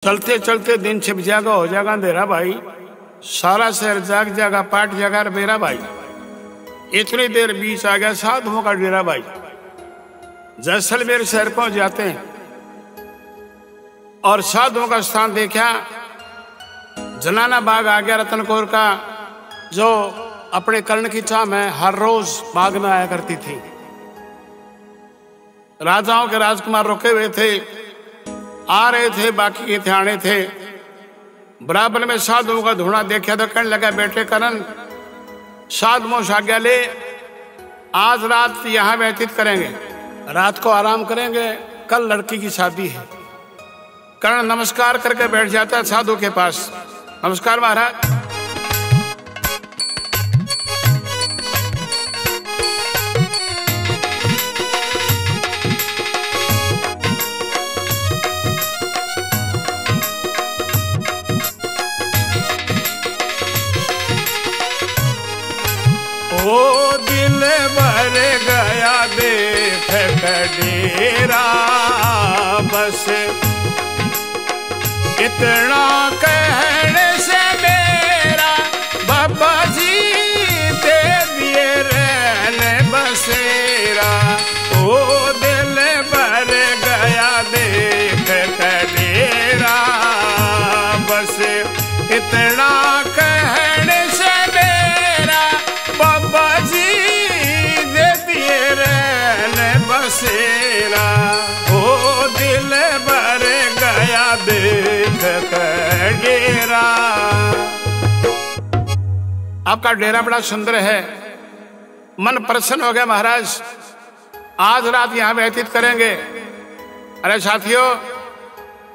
चलते चलते दिन छिप जाएगा, हो जाएगा अंधेरा भाई। सारा शहर जाग जाएगा, पाट जाएगा मेरा भाई। इतनी देर बीच आ गया साधुओं का डेरा भाई। जैसलमेर शहर पहुंच जाते हैं और साधुओं का स्थान देखा। जनाना बाग आ गया रतन कौर का, जो अपने कर्ण की चाह में हर रोज बाग में आया करती थी। राजाओं के राजकुमार रुके हुए थे, आ रहे थे, बाकी के ध्याने थे। बराबर में साधुओं का धुआं देखा तो कहने लगा, बेटे करण, साधुओं से आज्ञा ले, आज रात यहाँ व्यतीत करेंगे, रात को आराम करेंगे, कल लड़की की शादी है। कर्ण नमस्कार करके बैठ जाता है साधु के पास। नमस्कार महाराज। ओ दिल भर गया देख डेरा, बस इतना कहने से मेरा बाबा जी दे दिए रहने बसेरा। ओ दिल भर गया देख डेरा, बस इतना कहने से मेरा बाबा जी दे दिए रहने बसेरा। ओ दिल भर गया देख कर डेरा। आपका डेरा बड़ा सुंदर है, मन प्रसन्न हो गया महाराज, आज रात यहाँ व्यतीत करेंगे। अरे साथियों,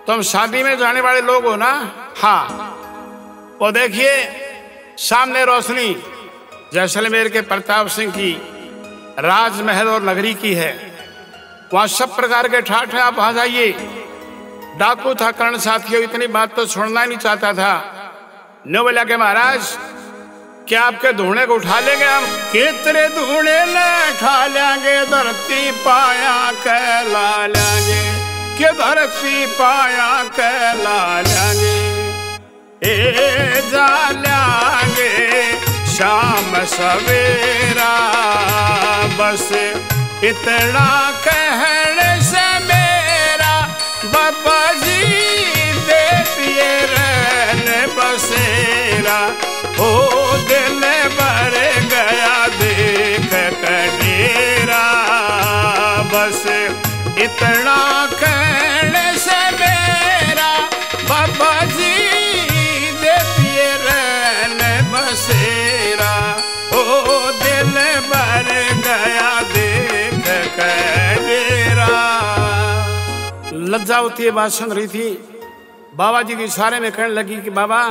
तुम शादी में जाने वाले लोग हो ना? हाँ। वो देखिए सामने रोशनी जैसलमेर के प्रताप सिंह की राजमहल और नगरी की है। वहां सब प्रकार के ठाठ है, आप वहां जाइए। डाकू था कर्ण साथियों, इतनी बात तो छोड़ना ही नहीं चाहता था। नो बोला के महाराज, क्या आपके धूणे को उठा लेंगे हम? कितने धूणे न उठा लेंगे, धरती पाया कहला लेंगे, के धरती पाया कहला लेंगे। ए जा लेंगे शाम सवेरा, बस इतना कहने से मेरा बाबा जी दे दिए रहने बसेरा। ओ दिल भर गया देख कर डेरा, बस इतना कहने से मेरा बाबा जी दे दिए रहने बसेरा। ओ दिल भर गया देख कर डेरा। लज्जावती बात सुन रही थी। बाबा जी के इशारे में कहने लगी कि बाबा,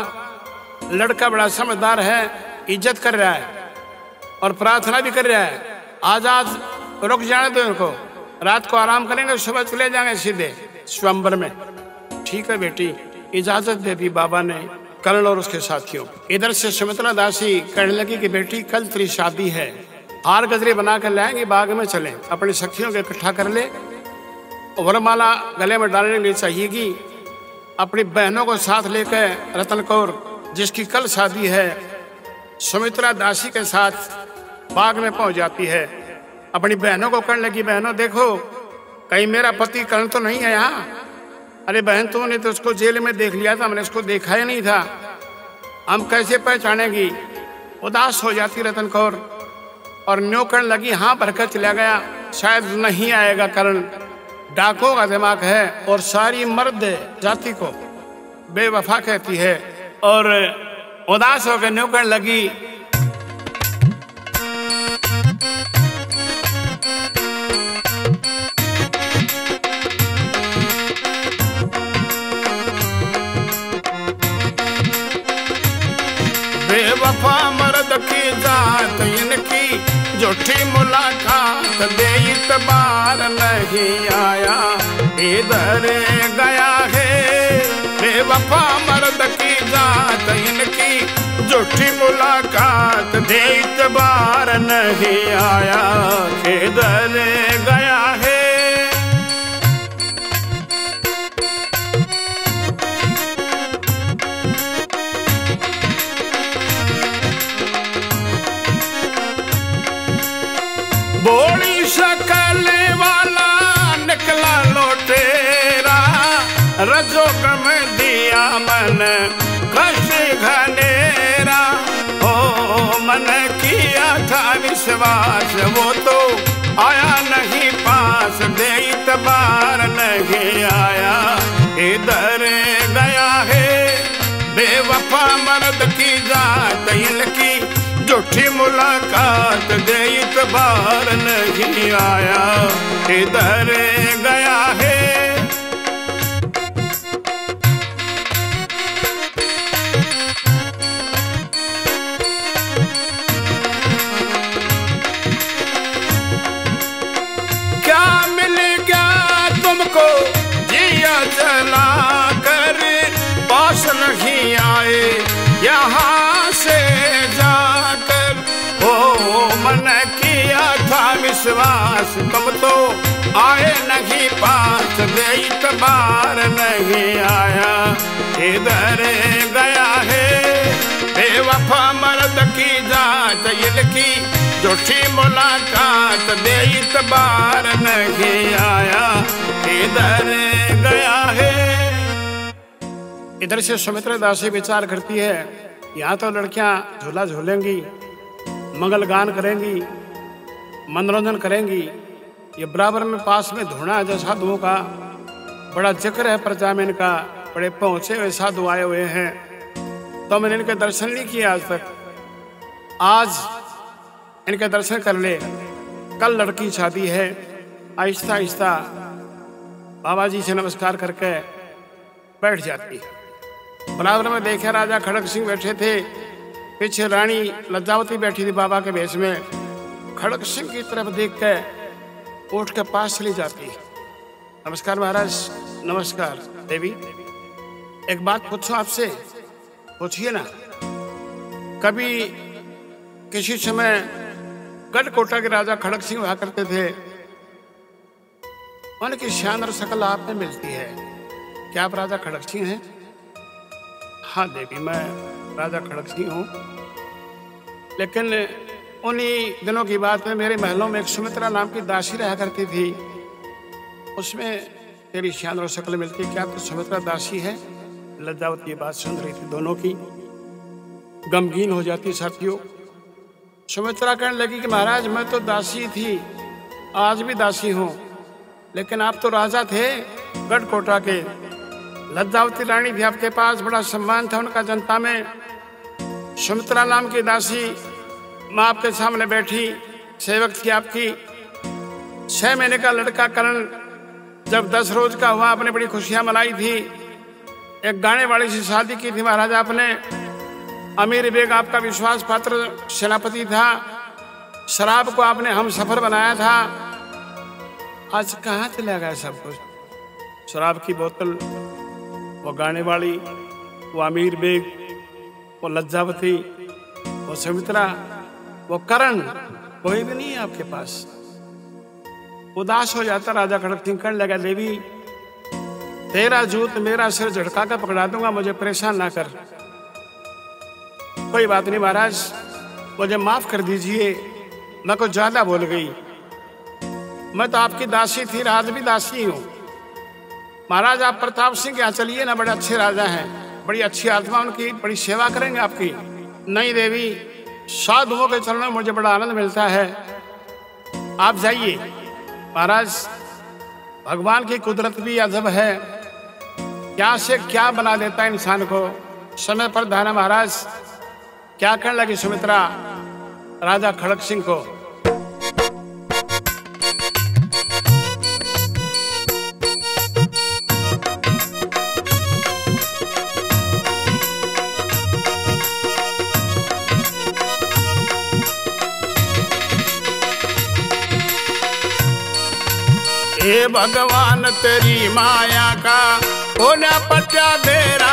लड़का बड़ा समझदार है, इज्जत कर रहा है और प्रार्थना भी कर रहा है। आज रुक जाने दो इनको, रात को आराम करेंगे, सुबह चले जाएंगे सीधे स्वयंवर में। ठीक है बेटी, इजाजत दे दी बाबा ने कर्ण और उसके साथियों। इधर से सुमित्रा दासी कहने लगी कि बेटी, कल तेरी शादी है, हार गजरे बना कर लाएंगे, बाग में चले, अपनी सखियों को इकट्ठा कर ले, वरमाला गले में डालने के लिए चाहिएगी। अपनी बहनों को साथ लेकर रतन कौर, जिसकी कल शादी है, सुमित्रा दासी के साथ बाग में पहुंच जाती है। अपनी बहनों को कहने लगी, बहनों देखो, कहीं मेरा पति कर्ण तो नहीं है यहाँ? अरे बहन, तूने तो उसको जेल में देख लिया था, हमने उसको देखा ही नहीं था, हम कैसे पहचानेगी? उदास हो जाती रतन कौर और न्यों कहने लगी, हाँ भरकर चला गया, शायद नहीं आएगा कर्ण। डाकों का दिमाग है और सारी मर्द जाति को बेवफा कहती है। और उदास होकर न्यों कहने लगी, बेवफा मर्द की जात इनकी, झूठी मुलाकात दे इतबार नहीं आया, इधर गया है। बेवफा मर्द की जात इनकी, झूठी मुलाकात दे इतबार नहीं आया, इधर गया है। गम दिया मन कष्ट घनेरा। हो मन किया था विश्वास वो तो आया नहीं पास, दे इतबार नहीं आया इधर गया है। बेवफा मर्द की जात इनकी झूठी मुलाकात, दे इतबार नहीं आया इधर गया है। क्या मिल गया तुमको जिया जला कर, पास नहीं आए यहाँ से जाकर। हो मन किया था विश्वास तुम तो आए नहीं पास, दे इतबार नहीं आया इधर गया है। बेवफा मर्द की जात इनकी झूठी मुलाकात, दे इतबार नहीं आया इधर गया है। इधर से सुमित्रा दासी विचार करती है, यहाँ तो लड़कियां झूला झूलेंगी, मंगल गान करेंगी, मनोरंजन करेंगी, ये बराबर में पास में धुना है जो साधुओं का बड़ा जिक्र है प्रजा में, इनका बड़े पहुंचे हुए साधु आए हुए हैं, तो मैंने इनके दर्शन नहीं किए आज तक। आज इनके दर्शन कर ले, कल लड़की शादी है। आहिस्ता आहिस्ता बाबा जी से नमस्कार करके बैठ जाती है। बराबर में देखे राजा खड़ग सिंह बैठे थे, पीछे रानी लज्जावती बैठी थी बाबा के भेष में। खड़ग सिंह की तरफ देख के उठ के पास चली जाती है। नमस्कार महाराज। नमस्कार देवी, एक बात पूछो आपसे। पूछिए ना। कभी किसी समय गढ़कोटा के राजा खड़ग सिंह हुआ करते थे, उनकी शानदार शक्ल आप में मिलती है, क्या आप राजा खड़ग सिंह हैं? हाँ देवी, मैं राजा खड़ग सिंह हूँ, लेकिन उन्हीं दिनों की बात है, मेरे महलों में एक सुमित्रा नाम की दासी रहा करती थी, उसमें तेरी शानदार शक्ल मिलती, क्या तो सुमित्रा दासी है? लज्जावती ये बात सुन रही थी, दोनों की गमगीन हो जाती साथियों। सुमित्रा कहने लगी कि महाराज मैं तो दासी थी, आज भी दासी हूँ, लेकिन आप तो राजा थे गढ़कोटा के। लज्जावती रानी भी आपके पास, बड़ा सम्मान था उनका जनता में। सुमित्रा नाम की दासी माँ आपके सामने बैठी, सेवक थी आपकी। 6 महीने का लड़का करण जब 10 रोज का हुआ, आपने बड़ी खुशियां मनाई थी। एक गाने वाली से शादी की थी महाराजा आपने। अमीर बेग आपका विश्वास पात्र सेनापति था। शराब को आपने हम सफर बनाया था। आज कहाँ चला गया सब कुछ? शराब की बोतल, वो गाने वाली, वो अमीर बेग, वो लज्जावती, वो सुमित्रा, वो करण, कोई भी नहीं है आपके पास। उदास हो जाता राजा खड़ग सिंह। कहने लगा देवी तेरा जूत मेरा सिर झटका कर पकड़ा दूंगा, मुझे परेशान ना कर। कोई बात नहीं महाराज, मुझे माफ कर दीजिए, मैं कुछ ज्यादा बोल गई। मैं तो आपकी दासी थी, आज भी दासी हूँ। महाराज आप प्रताप सिंह के यहाँ चलिए ना, बड़े अच्छे राजा हैं, बड़ी अच्छी आत्मा उनकी, बड़ी सेवा करेंगे आपकी। नहीं देवी, साधुओं के चरणों में मुझे बड़ा आनंद मिलता है, आप जाइए। महाराज भगवान की कुदरत भी अजब है, क्या से क्या बना देता है इंसान को। समय पर धाना महाराज। क्या कहने लगी सुमित्रा राजा खड़ग सिंह को? हे भगवान तेरी माया का होना पट्या देरा,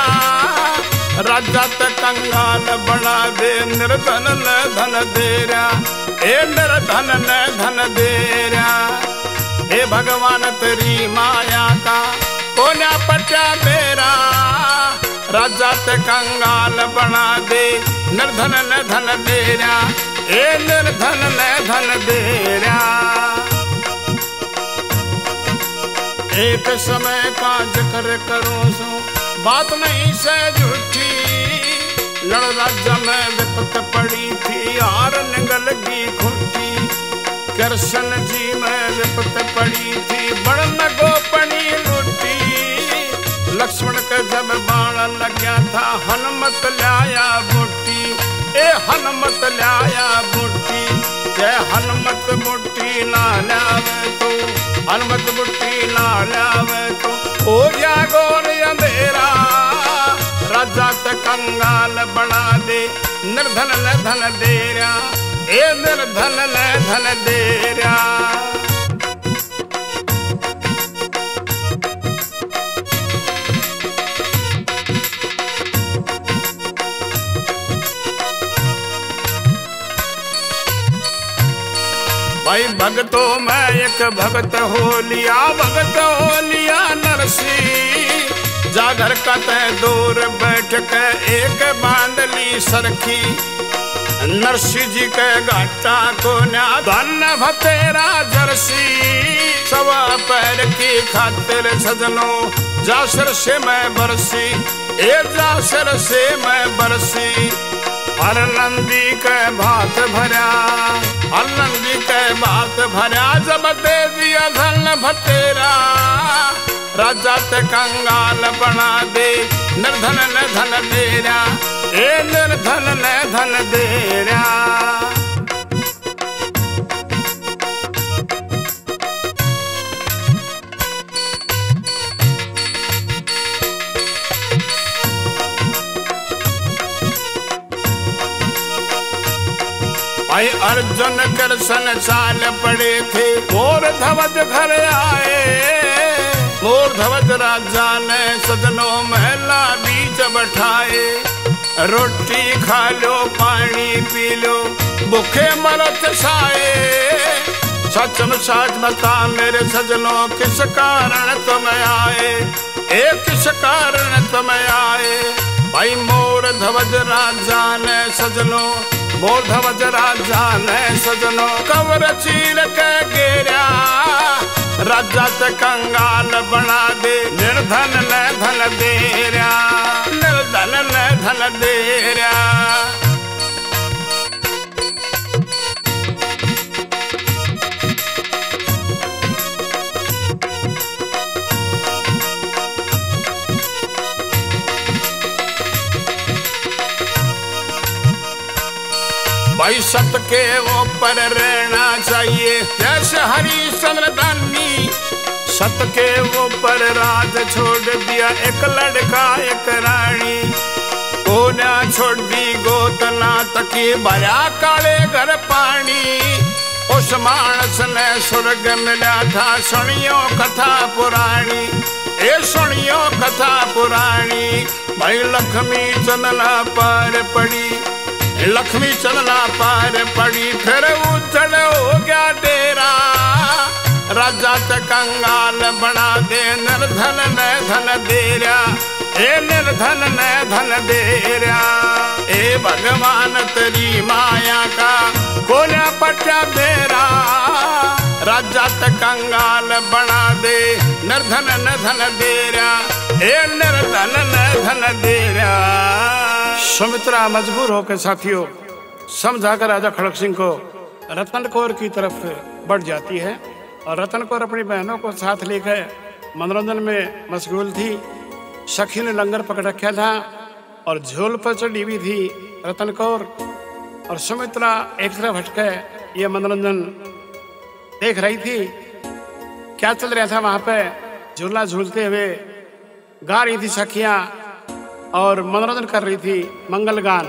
रजत कंगाल बना दे, निर्धन न धन देरा, हे निर्धन न धन देरा। हे भगवान तेरी माया का होना पट्या देरा, रजत कंगाल बना दे, निर्धन न धन देरा, हे निर्धन न धन देरा। एक समय का जिक्र करो सो बात नहीं से झूठी। लड़ राज्य में विपत पड़ी थी हार निगल की खुटी। कृष्ण जी में विपत पड़ी थी बड़न गोपनी लूटी। लक्ष्मण के जब बाण लग्या था हनुमत लाया बूटी। ए हनुमत लाया बूटी जय हनुमत बूटी ना लावे तो हनुमत बूटी ना लावे तो हो गया गोर अंधेरा। राजा ते कंगाल बना दे निर्धन न धन देरा। ए निर्धन न धन देरा। भाई भगतों में एक भगत हो लिया नरसी। जागर का तय दूर बैठ के एक बांधली सरखी। नरसी जी के घाटा को न्या धन भतेरा जरसी। सवा पैर की खातिर सजनों जासर से मैं बरसी। ए जासर से मैं बरसी। हर नंदी के भात भरा नंदी के भात भरा जब दे दिया धन भतेरा। राजा ते कंगाल बना दे निर्धन न धन देरा। ए निर्धन न धन देरा। भाई अर्जुन कृष्ण चाल पड़े थे मोर ध्वज घर आए। मोर ध्वज राजा ने सदनों महला बीच बैठाए। रोटी खा लो पानी पी लो भूखे मरत साए। सच में सच बता मेरे सजनों किस कारण तुम आए। ए किस कारण तुम आए। भाई मोर ध्वज राजा ने सजनों मोर ध्वज राजा ने सजनों कवर चीर के घेरा। राजा ते कंगाल बना दे निर्धन न धन देरा। निर्धन न धन देरा। भाई सत के ऊपर रहना चाहिए जैसे हरिश्चंद्र दानी। सत के ऊपर राज छोड़ दिया एक लड़का एक रानी। कोना छोड़ दी गोतना तकी भरा काले घर पानी। उस मानस ने स्वर्ग मिला था सुनियो कथा पुरानी। ए सुनियो कथा पुरानी। भाई लक्ष्मी चंदना पार पड़ी लक्ष्मी चलना पार पड़ी फिर उजड़ हो गया डेरा। राजा ते कंगाल बना दे निर्धन न धन देरा। ए निर्धन न धन देरा। ए भगवान तेरी माया का कोना पटा बेरा। राजा ते कंगाल बना दे निर्धन न धन देरा। ए निर्धन न धन देरा। सुमित्रा मजबूर होकर साथियों समझाकर राजा खड़ग सिंह को रतन कौर की तरफ बढ़ जाती है। और रतन कौर अपनी बहनों को साथ लेकर मनोरंजन में मशगूल थी। सखी ने लंगर पकड़ रखा था और झोल पर चढ़ी हुई थी रतन कौर। और सुमित्रा एक तरफ हटकर ये मनोरंजन देख रही थी। क्या चल रहा था वहां पे झूला झूलते हुए गा रही थी सखियां और मनोरंजन कर रही थी मंगल गान।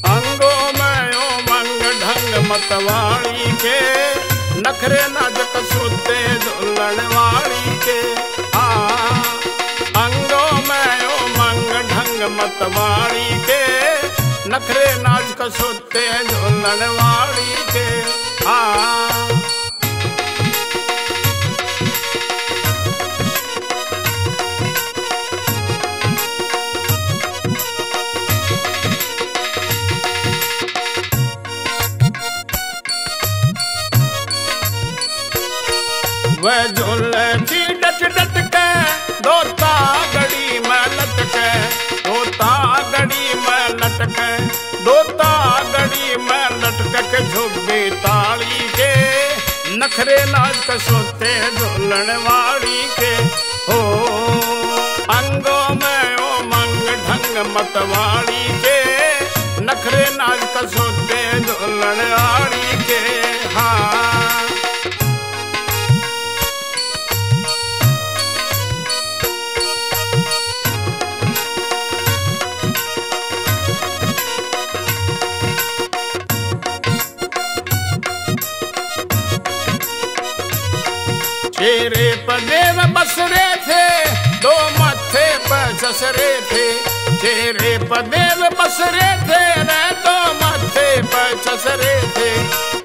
अंगों में ओ मंग ढंग मतवाणी के नखरे नाजक सूते झूलन वाली के। अंगों में ओ मंग ढंग मतवाणी के नखरे नाच कसोते झूलन वाली के। वह झूले थी डट डट के दोता गड़ी में लटके, दोता गड़ी में लटके, दोता गड़ी में लटके के झुब्बी ताली के नखरे नाच कसोते झूलन वाली के हो अंगों में ओ मंग ढंग मतवाली के नखरे नाच कसोते झूलन वाली के। हाँ चेहरे पर देव बसरे थे दो मत्थे पर चसरे थे, चेहरे पर देव बसरे थे रे दो मत्थे पर चसरे थे,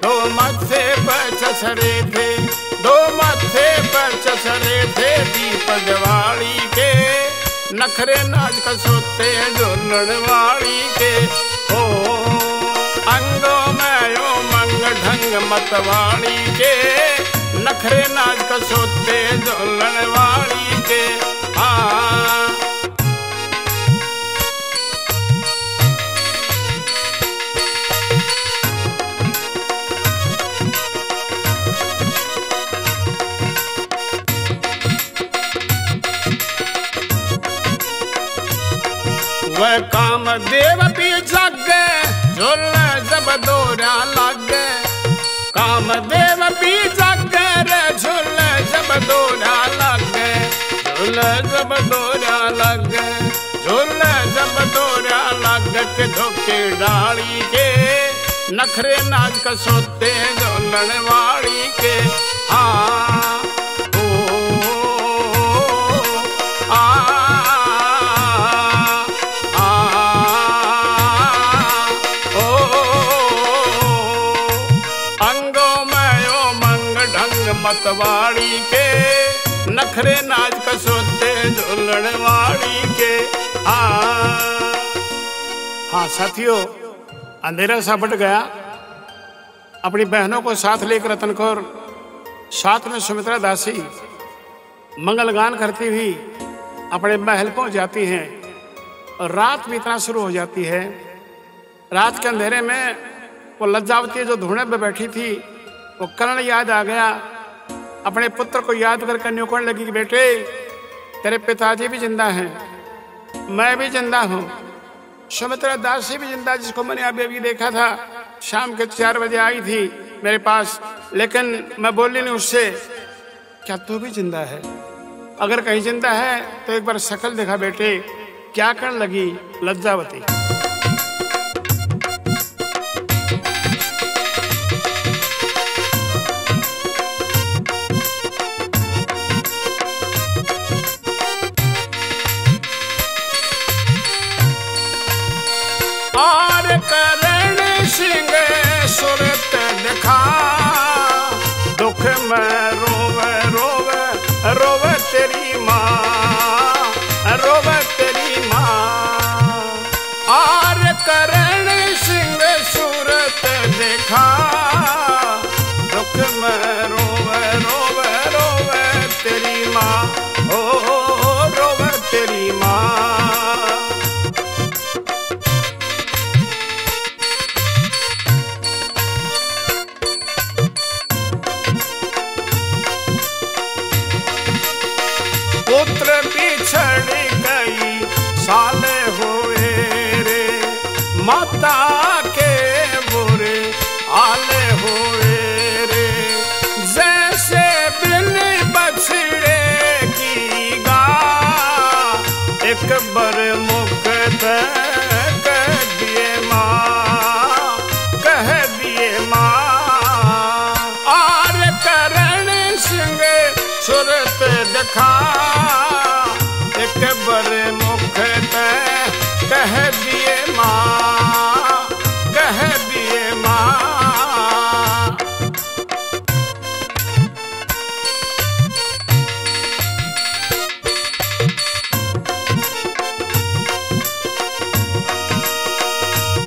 दो मत्थे पर चसरे थे, दो मत्थे पर चसरे थे दीप जवाड़ी के नखरे नाच कसोते झूलन वाली के हो अंगों में ओ मंग ढंग मतवाली के नखरे नाच कसोते झूलन वाली के। हाँ वह काम देव भी जागे झूले जब दोरा लागे, काम देव भी जागे झूले जब दोरा लगे, झूले जब दोरा लगे, झूले जब दोरा लगे के धोखे डाली के नखरे नाच कसोते झूलन वाली के। हाँ मतवाड़ी के नखरे नाच कसोते झूलन वाली के। हाँ साथियों अंधेरा सा बढ़ गया। अपनी बहनों को साथ लेकर रतन कौर साथ में सुमित्रा दासी मंगल गान करती हुई अपने महल पहुंच जाती हैं और रात बीतना शुरू हो जाती है। रात के अंधेरे में वो लज्जावती जो धूने पे बैठी थी वो कर्ण याद आ गया। अपने पुत्र को याद करके न्योकने लगी कि बेटे तेरे पिताजी भी जिंदा हैं, मैं भी जिंदा हूँ, सुमित्रा दासी भी जिंदा जिसको मैंने अभी अभी देखा था, शाम के 4 बजे आई थी मेरे पास, लेकिन मैं बोली नहीं उससे। क्या तू भी जिंदा है? अगर कहीं जिंदा है तो एक बार शक्ल देखा बेटे। क्या करने लगी लज्जावती? सूरत दिखा दुख में रोवे रोवे रोवे तेरी माँ, रोवे तेरी माँ। आर करण सिंह सूरत दिखा दुख में रोवे रोवे रोवे तेरी माँ, ओ रोवे तेरी माँ। पुत्र बिछड़ गई साले हुए रे, माता के बुरे आले हुए रे। जैसे बिन बछड़े की गा एक बर मुख कह दिए माँ, कह दिए माँ। आर करण सिंह सूरत दिखा एक बर मुख कह दिए माँ, कह दिए माँ।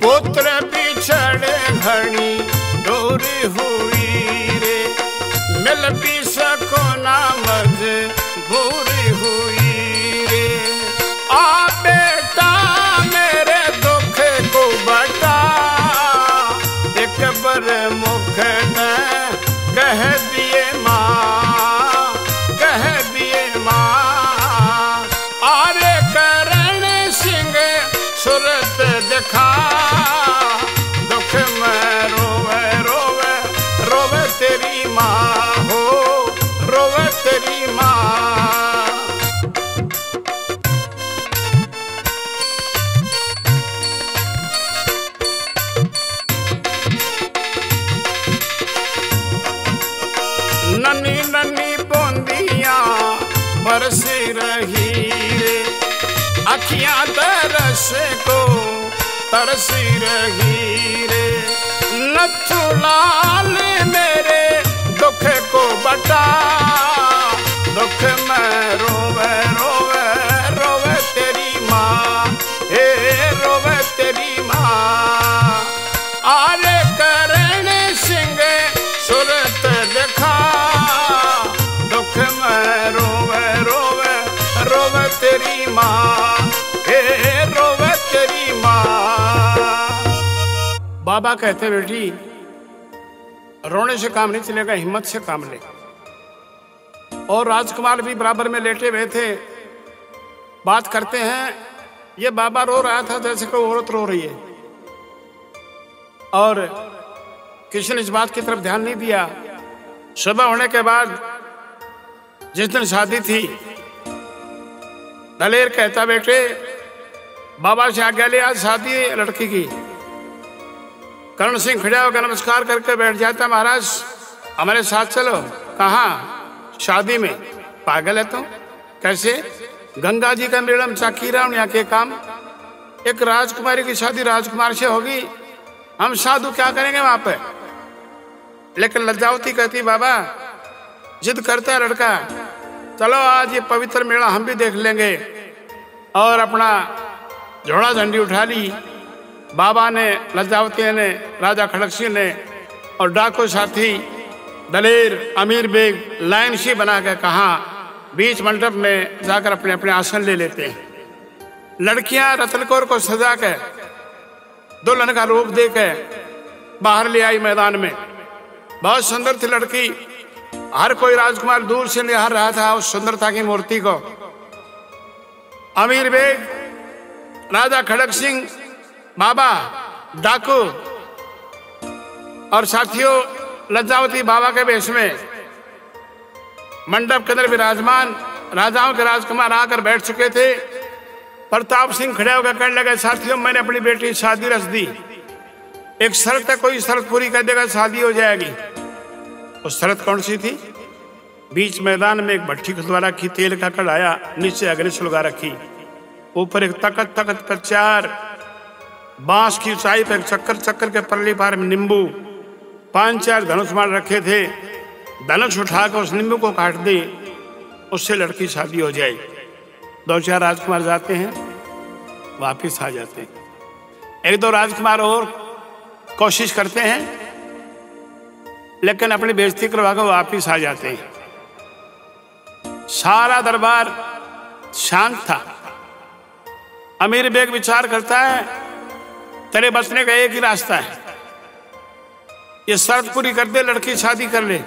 पुत्र बिछड़े घड़ी दूरी हुई रे, मिल भी सको ना मजबूरी हुई रे। आ बेटा मेरे दुख को बता, एक बर मुख ने कह दिए माँ, कह दिए माँ। आरे करण सिंह सूरत दिखा, दुख में रोवे रोवे रोवे तेरी माँ हो, रोवे तेरी माँ। नन्ही नन्ही बूंदियां बरसी रही रे, अखियां तरस को तरसी रही रे। नथु लाल मेरे दुख को बता, दुख में रोवे रोवे रोवे तेरी माँ, हे रोवे तेरी माँ। आरे करण सिंह सूरत दिखा, दुख में रोवे रोवे रोवे तेरी माँ, हे रोवे तेरी माँ। बाबा कहते बेटी रोने से काम नहीं चलेगा, हिम्मत से काम ले। और राजकुमार भी बराबर में लेटे हुए थे, बात करते हैं। ये बाबा रो रहा था जैसे कोई औरत रो रही है, और किसी ने इस बात की तरफ ध्यान नहीं दिया। सुबह होने के बाद जिस दिन शादी थी, दलेर कहता बेटे बाबा से आज्ञा ले, आज शादी है लड़की की। करण सिंह खड़ा होकर नमस्कार करके बैठ जाता, महाराज हमारे साथ चलो। कहाँ? शादी में। पागल है तुम? कैसे? गंगा जी का मेड़म चाकीरा यहाँ के काम। एक राजकुमारी की शादी राजकुमार से होगी, हम साधु क्या करेंगे वहां पे? लेकिन लज्जावती कहती बाबा जिद करता है लड़का, चलो आज ये पवित्र मेला हम भी देख लेंगे। और अपना झोड़ा झंडी उठा ली बाबा ने, लज्जावती ने, राजा खड़क सिंह ने, और डाकू साथी दलेर अमीर बेग लाइन सी बना के कहा बीच मंडप में जाकर अपने अपने आसन ले लेते हैं। लड़कियां रतनकोर को सजा के दुल्हन का रूप दे के बाहर ले आई मैदान में। बहुत सुंदर थी लड़की, हर कोई राजकुमार दूर से निहार रहा था उस सुंदरता की मूर्ति को। अमीर बेग, राजा खड़क सिंह, बाबा, डाकू और साथियों लज्जावती बाबा के वेश में मंडप के अंदर विराजमान राजाओं के राजकुमार आकर बैठ चुके थे। प्रताप सिंह खड़े होकर कहने लगे, साथियों मैंने अपनी बेटी शादी रच दी, एक शर्त है, कोई शर्त पूरी कर देगा शादी हो जाएगी। उस शर्त कौन सी थी? बीच मैदान में एक भट्टी खुदवा रखी, तेल का कढ़ाया, नीचे अग्नि सुलगा रखी, ऊपर एक तकत तकत पर 4 बांस की ऊंचाई पर चक्कर चक्कर के परली पार में नींबू, 5-4 धनुष मार रखे थे। धनुष उठाकर उस नींबू को काट दे, उससे लड़की शादी हो जाए। 2-4 राजकुमार जाते हैं, वापिस आ जाते हैं। 1-2 राजकुमार और कोशिश करते हैं, लेकिन अपनी बेइज्जती करवा कर वापिस आ जाते हैं। सारा दरबार शांत था। अमीर बेग विचार करता है, तेरे बचने का एक ही रास्ता है, ये शर्त पूरी कर दे, लड़की शादी कर ले,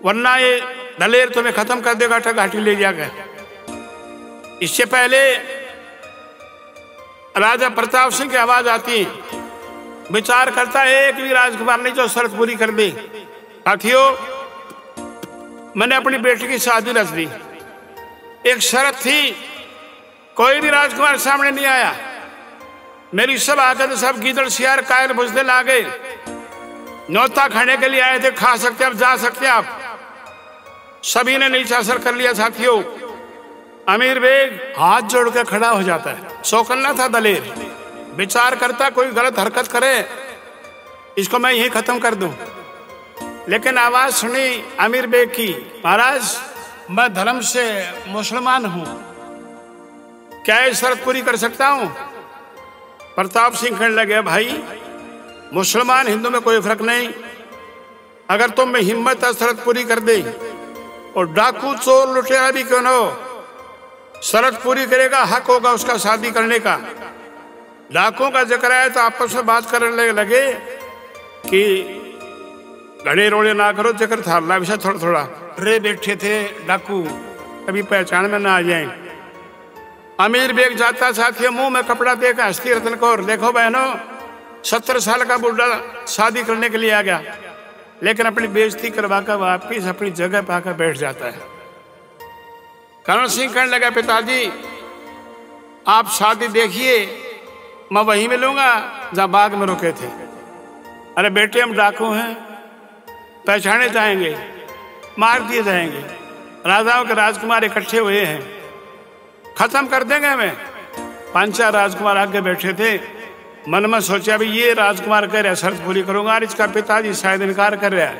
वरना ये दलेर तुम्हें खत्म कर देगा, घाटी ले जाकर। इससे पहले राजा प्रताप सिंह की आवाज आती, विचार करता है एक भी राजकुमार नहीं जो शर्त पूरी कर दे। साथियों मैंने अपनी बेटी की शादी रच दी, एक शर्त थी, कोई भी राजकुमार सामने नहीं आया। मेरी सब आकर सब गीदड़ सियार कायर बुजदिल आ गए, न्योता खाने के लिए आए थे, खा सकते अब जा सकते आप, सभी ने नीचा सर कर लिया। साथियों अमीर बेग हाथ जोड़ के खड़ा हो जाता है। सौकन्ना था दलेर, विचार करता कोई गलत हरकत करे इसको मैं यही खत्म कर दूं। लेकिन आवाज सुनी अमीर बेग की, महाराज मैं धर्म से मुसलमान हूं, क्या ये शर्त पूरी कर सकता हूं? प्रताप सिंह कहने लगे, भाई मुसलमान हिंदू में कोई फर्क नहीं, अगर तुम में हिम्मत है शर्त पूरी कर दे, और डाकू चोर लुटेरा भी क्यों न हो, शर्त पूरी करेगा, हक होगा उसका शादी करने का। डाकुओं का जिक्र आया तो आपस में बात करने लगे कि घड़े रोड़े ना करो, जिक्र था अल्लाह विषय थोड़ा थोड़ा। रे बैठे थे डाकू, कभी पहचान में ना आ जाए। अमीर बेग जाता साथी मुंह में कपड़ा देकर हंसती रतन कौर, देखो बहनों 70 साल का बुढ़ा शादी करने के लिए आ गया, लेकिन अपनी बेइज्जती करवा कर वापिस अपनी जगह पाकर बैठ जाता है। करण सिंह कहने लगा, पिताजी आप शादी देखिए, मैं वहीं मिलूंगा जहां बाग में रुके थे। अरे बेटे हम डाकू हैं, पहचाने जाएंगे, मार दिए जाएंगे, राजाओं के राजकुमार इकट्ठे हुए हैं, खत्म कर देंगे हमें। 5-4 राजकुमार आगे बैठे थे। मन में सोचा भी ये राजकुमार कह रहा है शर्त पूरी करूंगा, और इसका पिताजी शायद इनकार कर रहा है।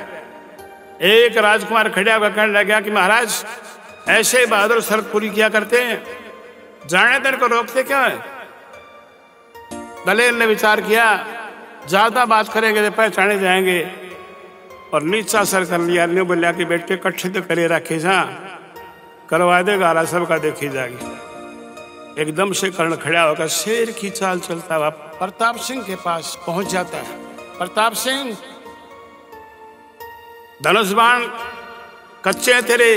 एक राजकुमार खड़ा होकर कहने लगा कि महाराज ऐसे बहादुर शर्त पूरी किया करते हैं, जाने देर को रोकते क्यों है? दलेर ने विचार किया, ज्यादा बात करेंगे तो पहचाने जाएंगे, और नीचा सर कर लिया। ने बोलिया कि बेटे कट्ठे तो करे रखे जा, करवा देगा आला सबका देखी जाएगी। एकदम से कर्ण खड़ा होकर शेर की चाल चलता हुआ प्रताप सिंह के पास पहुंच जाता है। प्रताप सिंह, धनुष बाण कच्चे हैं तेरे,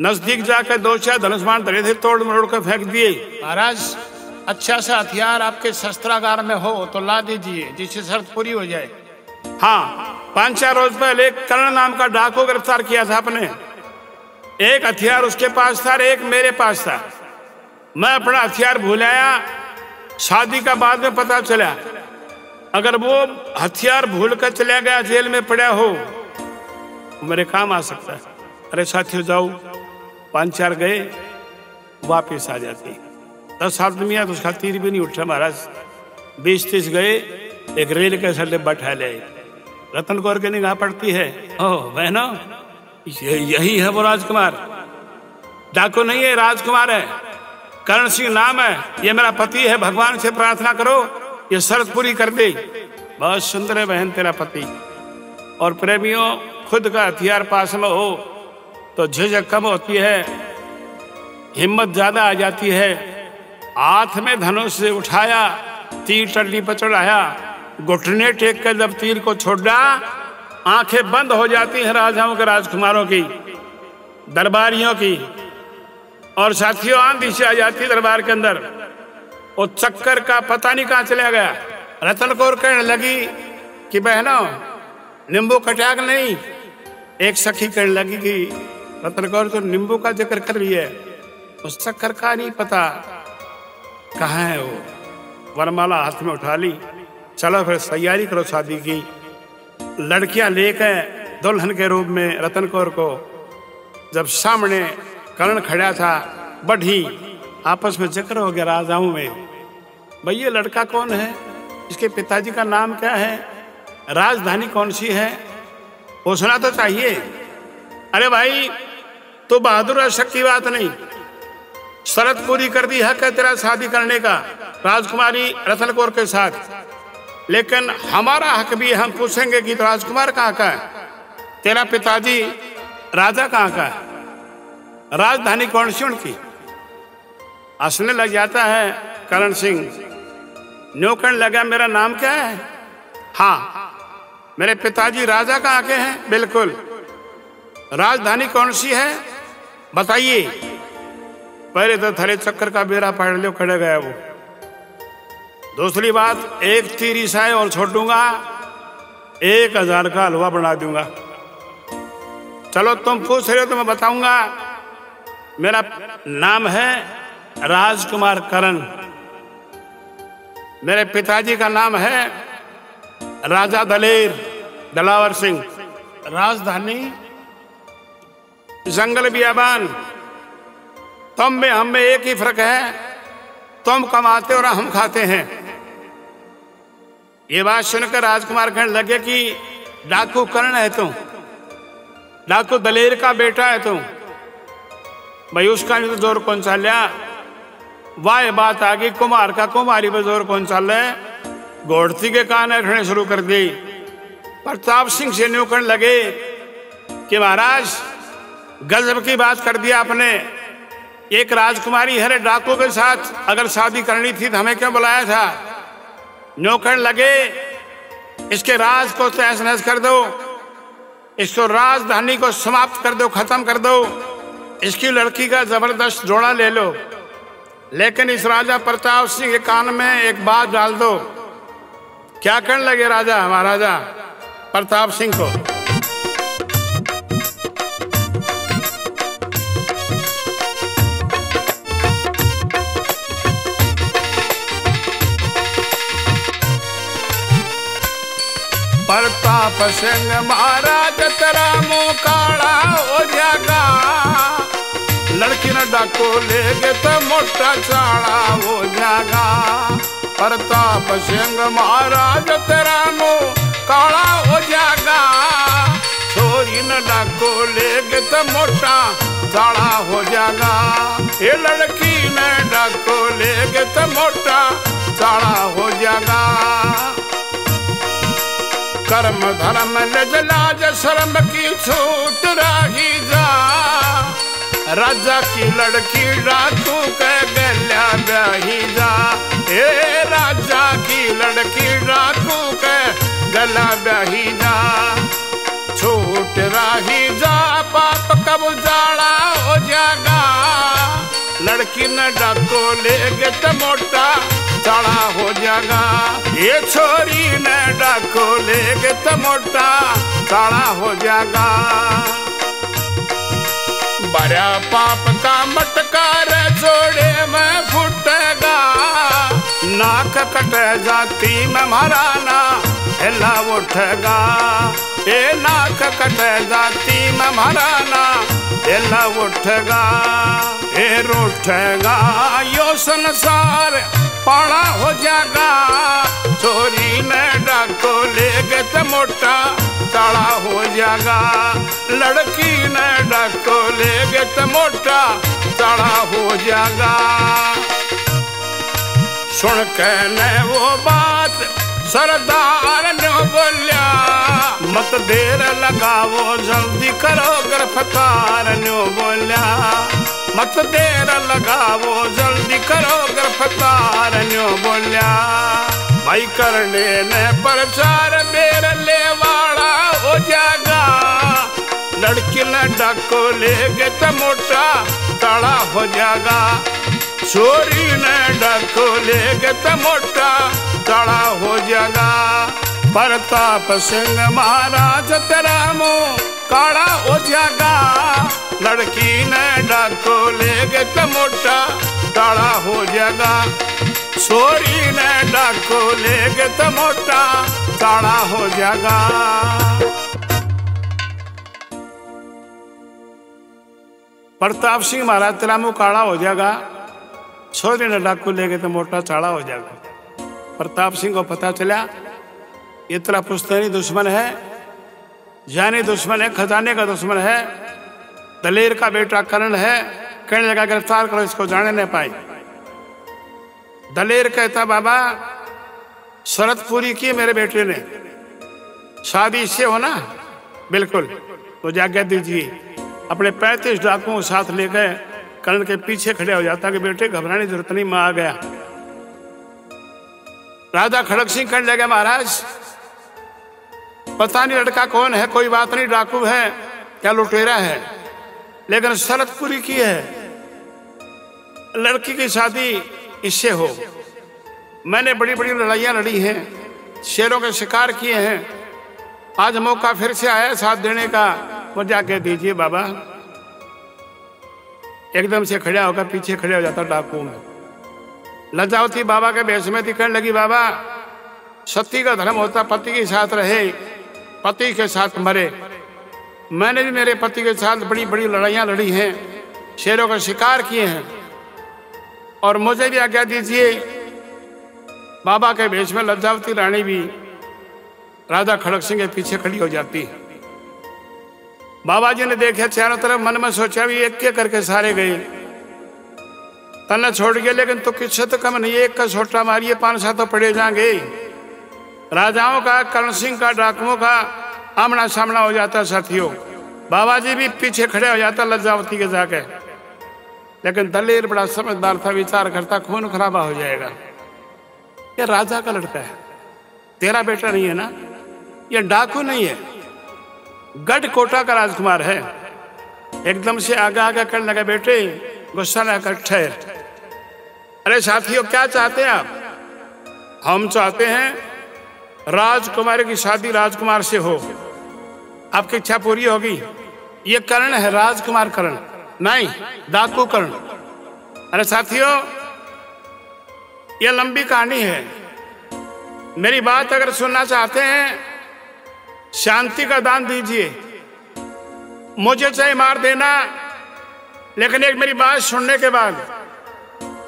नजदीक जाकर 2-4 धनुष बाण धरे थे, तोड़ मरोड़ कर फेंक दिए। महाराज अच्छा सा हथियार आपके शस्त्रागार में हो तो ला दीजिए, जिससे शर्त पूरी हो जाए। हाँ, 5-4 रोज पहले कर्ण नाम का डाकू गिरफ्तार किया था आपने। एक हथियार उसके पास था, एक मेरे पास था। मैं अपना हथियार भूल आया, शादी का बाद में पता चला। अगर वो हथियार भूल कर चला गया, जेल में पड़ा हो, मेरे काम आ सकता है। अरे साथियों जाओ, 5-4 गए, वापिस आ जाते। 10 आदमी है तो उसका तीर भी नहीं उठा महाराज। 20-30 गए, एक रेल के सर बैठा ले। रतन कौर की निगाह पड़ती है, ओह बहनों यही है वो राजकुमार। डाकू नहीं है, राजकुमार है, करण सिंह नाम है, ये मेरा पति है। भगवान से प्रार्थना करो ये शर्त पूरी कर दे। बहुत सुंदर है बहन तेरा पति। और प्रेमियों, खुद का हथियार पास में हो तो झिझक कम होती है, हिम्मत ज्यादा आ जाती है। हाथ में धनुष से उठाया, तीर टल्ली पर चढ़ाया, घुटने टेक कर जब तीर को छोड़ा, आंखें बंद हो जाती हैं राजाओं के राजकुमारों की, दरबारियों की, और साथियों आंधी से आ जाती दरबार के अंदर। वो चक्कर का पता नहीं कहां चला गया। रतन कौर कहने लगी कि बहनों नींबू कटाक नहीं। एक सखी कहने लगी कि रतन कौर तो नींबू का जिक्र कर रही है, उस चक्कर का नहीं पता कहाँ है वो। वरमाला हाथ में उठा ली, चलो फिर तैयारी करो शादी की। लड़कियां लेकर दुल्हन के रूप में रतन कौर को जब सामने कर्ण खड़ा था, बढ़ी आपस में जिक्र हो गया राजाओं में, भाई ये लड़का कौन है, इसके पिताजी का नाम क्या है, राजधानी कौन सी है, पूछना तो चाहिए। अरे भाई तो बहादुर है, शक की बात नहीं, शर्त पूरी कर दी, हक है तेरा शादी करने का राजकुमारी रतन कौर के साथ, लेकिन हमारा हक भी हम पूछेंगे कि तो राजकुमार कहाँ का है, तेरा पिताजी राजा कहाँ का है, राजधानी कौन सी उनकी। हंसने लग जाता है करण सिंह, न्यू कहने लगा मेरा नाम क्या है, हाँ मेरे पिताजी राजा कहाँ के हैं, बिल्कुल, राजधानी कौन सी है बताइए। पहले तो थले चक्कर का बेरा पड़ लो, खड़े गया वो। दूसरी बात, एक तीर ईसाई और छोड़ दूंगा, 1000 का हलवा बना दूंगा। चलो तुम पूछ रहे हो तो मैं बताऊंगा, मेरा नाम है राजकुमार करण, मेरे पिताजी का नाम है राजा दलेर दलावर सिंह, राजधानी जंगल बियाबान। तुम में हम में एक ही फर्क है, तुम कमाते और हम खाते हैं। ये बात सुनकर राजकुमार कहने लगे कि डाकू कर्ण है तुम, डाकू दलेर का बेटा है तुम, भाई उसका नहीं तो जोर कौन सा लिया। वाह बात आ गई, कुमार का कुमारी पर जोर कौन सा ले, घोड़ती के कान रखने शुरू कर दी। प्रताप सिंह से न्यू कहने लगे कि महाराज गजब की बात कर दिया आपने। एक राजकुमारी है डाकू के साथ अगर शादी करनी थी तो हमें क्यों बुलाया था? नौकर लगे इसके राज को तहस नहस कर दो, इसको राजधानी को समाप्त कर दो, खत्म कर दो, इसकी लड़की का जबरदस्त जोड़ा ले लो। लेकिन इस राजा प्रताप सिंह के कान में एक बात डाल दो। क्या करने लगे राजा महाराजा प्रताप सिंह को? प्रताप सिंह महाराज तेरा मुंह काला हो जाएगा, लड़की न डाको ले गए तो मोटा चाड़ा हो जाएगा। प्रताप सिंह महाराज तेरा मुंह काला हो जाएगा, छोरी न डाको ले गए तो मोटा चाड़ा हो जाएगा। ये लड़की न डाको ले गए तो मोटा चाड़ा हो जाएगा। कर्म धर्म लज लाज शर्म की छूट रही जा, राजा की लड़की डाकू के गल्या ब्याही जा। ए राजा की लड़की डाकू के गला ब्याही जा, छूट रही जा पाप कब जाड़ा हो जाएगा। लड़की न डाको ले गए तो मोटा चाड़ा हो जाएगा। ये छोरी न डाको ले गए तो मोटा चाड़ा हो जाएगा। बड़ा पाप का मटकार जोड़े में फूटेगा, नाक कट जाती में महाराना हिला उठेगा। ये नाक कट जाती में महाराना हिला उठेगा। ये रूठेगा यो संसार पाड़ा हो जाएगा, चोरी में डाको ले गए तो मोटा चाड़ा हो जाएगा। लड़की ने डाको ले गए तो मोटा चाड़ा हो जाएगा। सुन के ने वो बात सरदार ने बोलिया, मत देर लगाओ जल्दी करो गिरफ्तार ने बोलिया, मत देर लगाओ जल्दी करो गिरफ्तार ने बोलिया। भाई करने ने प्रचार मेरे ले वाला हो जाएगा, लड़की ने डाको ले गए तो मोटा चाड़ा हो जाएगा। चोरी ने डाको ले गए तो मोटा चाड़ा हो जाएगा। प्रताप सिंह महाराज तेरा मुंह काला हो जाएगा, लड़की ने डाको ले गए तो मोटा चाड़ा हो जाएगा। चोरी ने डाको ले गए तो मोटा चाड़ा हो जाएगा। प्रताप सिंह महाराज तेरा मुंह काला हो जाएगा, छोरी ने डाकू ले गए तो मोटा चाड़ा हो जाएगा। प्रताप सिंह को पता चला ये तेरा पुश्तैनी दुश्मन है, जानी दुश्मन है, खजाने का दुश्मन है, दलेर का बेटा कर्ण है। कहने लगा गिरफ्तार करो इसको, जाने नहीं पाई। दलेर कहता बाबा शर्त पूरी की मेरे बेटे ने, शादी इससे हो ना? बिल्कुल। तो आज्ञा दीजिए। अपने 35 डाकुओं साथ ले गए, कर्ण के पीछे खड़े हो जाता कि बेटे घबराने की जरूरत नहीं, मैं आ गया। राजा खड़क सिंह कहने लगे महाराज पता नहीं लड़का कौन है, कोई बात नहीं, डाकू है क्या लुटेरा है, लेकिन शर्त पूरी की है, लड़की की शादी इससे हो। मैंने बड़ी बड़ी लड़ाइयां लड़ी हैं, शेरों के शिकार किए हैं, आज मौका फिर से आया साथ देने का, मुझे आके दीजिए बाबा। एकदम से खड़ा होकर पीछे खड़े हो जाता डाकू में। लजावती बाबा के भेष में दिखने लगी बाबा सती का धर्म होता पति के साथ रहे, पति के साथ मरे। मैंने भी मेरे पति के साथ बड़ी बड़ी लड़ाइयाँ लड़ी हैं, शेरों का शिकार किए हैं, और मुझे भी आज्ञा दीजिए। बाबा के भेष में लज्जावती रानी भी राजा खड़क सिंह के पीछे खड़ी हो जाती है। बाबा जी ने देखा चारों तरफ, मन में सोचा भी एक के करके सारे गए, तना छोड़ गए, लेकिन तो किससे तो कम नहीं, एक का छोटा मारिए 5-7 तो पड़े जाएंगे। राजाओं का, कर्ण सिंह का, डाकुओं का आमना सामना हो जाता साथियों। बाबा जी भी पीछे खड़े हो जाता लज्जावती के जाके, लेकिन दलेर बड़ा समझदार था, विचार करता खून खराबा हो जाएगा, ये राजा का लड़का है, तेरा बेटा नहीं है ना, ये डाकू नहीं है, गढ़ कोटा का राजकुमार है। एकदम से आगे आगे करने लगा, बेटे गुस्सा ना कर, ठहर। अरे साथियों क्या चाहते हैं आप? हम चाहते हैं राजकुमारी की शादी राजकुमार से हो, आपकी इच्छा पूरी होगी। ये कर्ण है, राजकुमार कर्ण नहीं, डाकू कर्ण। अरे साथियों ये लंबी कहानी है, मेरी बात अगर सुनना चाहते हैं शांति का दान दीजिए, मुझे चाहे मार देना, लेकिन एक मेरी बात सुनने के बाद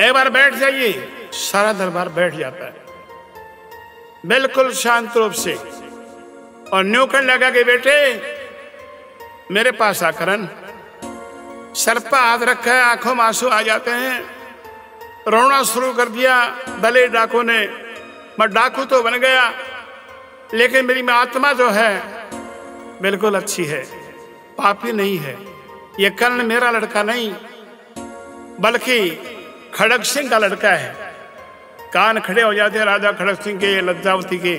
एक बार बैठ जाइए। सारा दरबार बैठ जाता है बिल्कुल शांत रूप से, और न्यू कहने लगा कि बेटे मेरे पास आकरन, सर पर हाथ रखा है, आंखों में आंसू आ जाते हैं, रोना शुरू कर दिया। दलेर डाकू ने, मैं डाकू तो बन गया, लेकिन मेरी आत्मा जो है बिल्कुल अच्छी है, पापी नहीं है। ये कर्ण मेरा लड़का नहीं बल्कि खड़ग सिंह का लड़का है। कान खड़े हो जाते हैं राजा खड़ग सिंह के, लज्जावती के,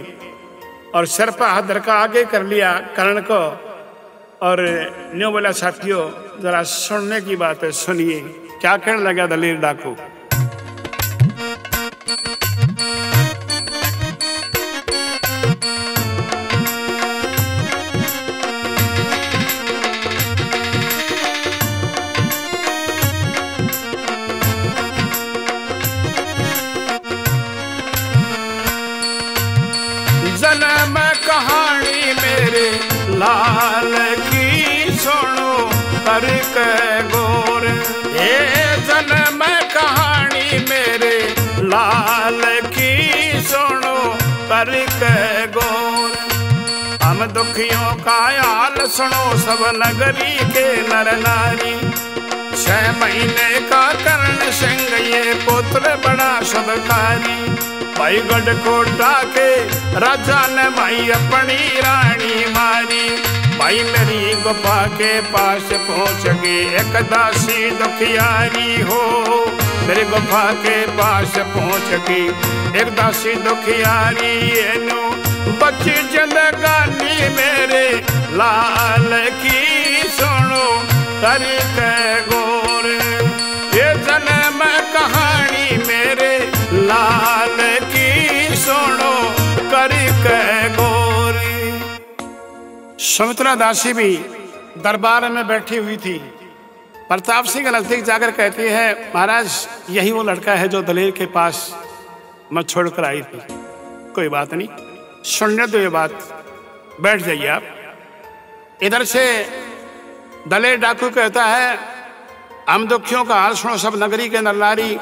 और सर पर हाथ धरका आगे कर लिया कर्ण को, और न्यू बोला साथियों जरा सुनने की बात है, सुनिए क्या कहने लगा दलेर डाकू। जन्म कहानी मेरे लाल की सुनो करके गौर, ये जन्म कहानी मेरे लाल की सुनो करके गौर। हम दुखियों का हाल सुनो सब नगरी के नर नारी, 6 महीने का कर्ण सिंह ये पुत्र बड़ा शुभकारी। भाई गढ़ कोटा के राजा ने भाई अपनी रानी मारी, भाई मेरी गुफा के पास पहुंच गई एक दासी दुखियारी हो, मेरी गुफा के पास पहुंच गई एक दासी दुखियारी। नो बच्ची जिंदगानी मेरे लाल की सुनो करके गौर, ये जन्म कहानी मेरे लाल की सुनो करके गौरी। सुमित्रा दासी भी दरबार में बैठी हुई थी, प्रताप सिंह नजदीक जाकर कहती है महाराज यही वो लड़का है जो दलेर के पास मैं छोड़कर आई थी। कोई बात नहीं, सुनने दो ये बात, बैठ जाइए आप। इधर से दलेर डाकू कहता है हम दुखियों का हाल सुनो सब नगरी के नर नारी,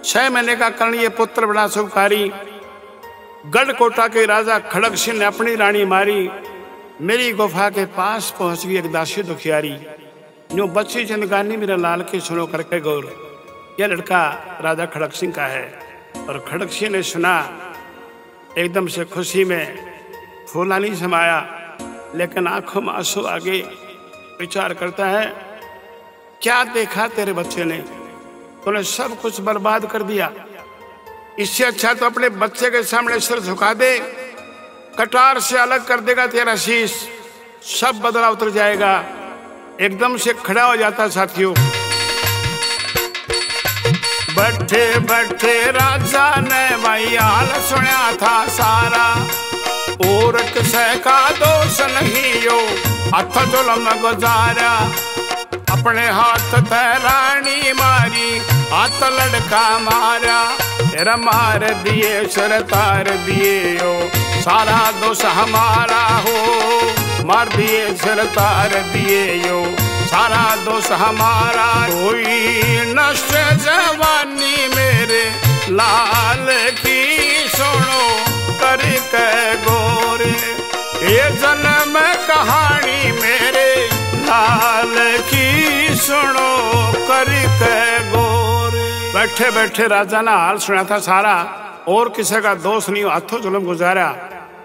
6 महीने का कर्ण ये पुत्र बड़ा शुभकारी। गढ़ कोटा के राजा खड़ग सिंह ने अपनी रानी मारी, मेरी गुफा के पास पहुंच गई एक दासी दुखियारी। न्यू बच्ची जिंदगानी मेरे लाल की सुनो करके गौर, यह लड़का राजा खड़ग सिंह का है। और खड़ग सिंह ने सुना, एकदम से खुशी में फूला नहीं समाया, लेकिन आंखों में आंसू आ गए। विचार करता है क्या देखा तेरे बच्चे ने, तूने सब कुछ बर्बाद कर दिया, इससे अच्छा तो अपने बच्चे के सामने सिर झुका दे, कटार से अलग कर देगा तेरा शीश, सब बदला उतर जाएगा। एकदम से खड़ा हो जाता साथियों। बैठे बैठे राजा ने भाई हाल सुना था सारा, और किसे का दोष नहीं यो हथ जुल्म गुजारा। अपने हाथ ते रानी मारी, हाथ लड़का मारा, तेरा मार दिए सिर तार दिए हो, सारा दोष हमारा हो, मार दिए सिर तार दिए हो, सारा दोष हमारा। कोई नष्ट जवानी मेरे लाल की सुनो करके गोरे, ये जन्म कहानी मेरे लाल की सुनो करके गोरे। बैठे बैठे राजा ने हाल सुना था सारा, और किसी का दोष नहीं, हाथों जुल्म गुजारा।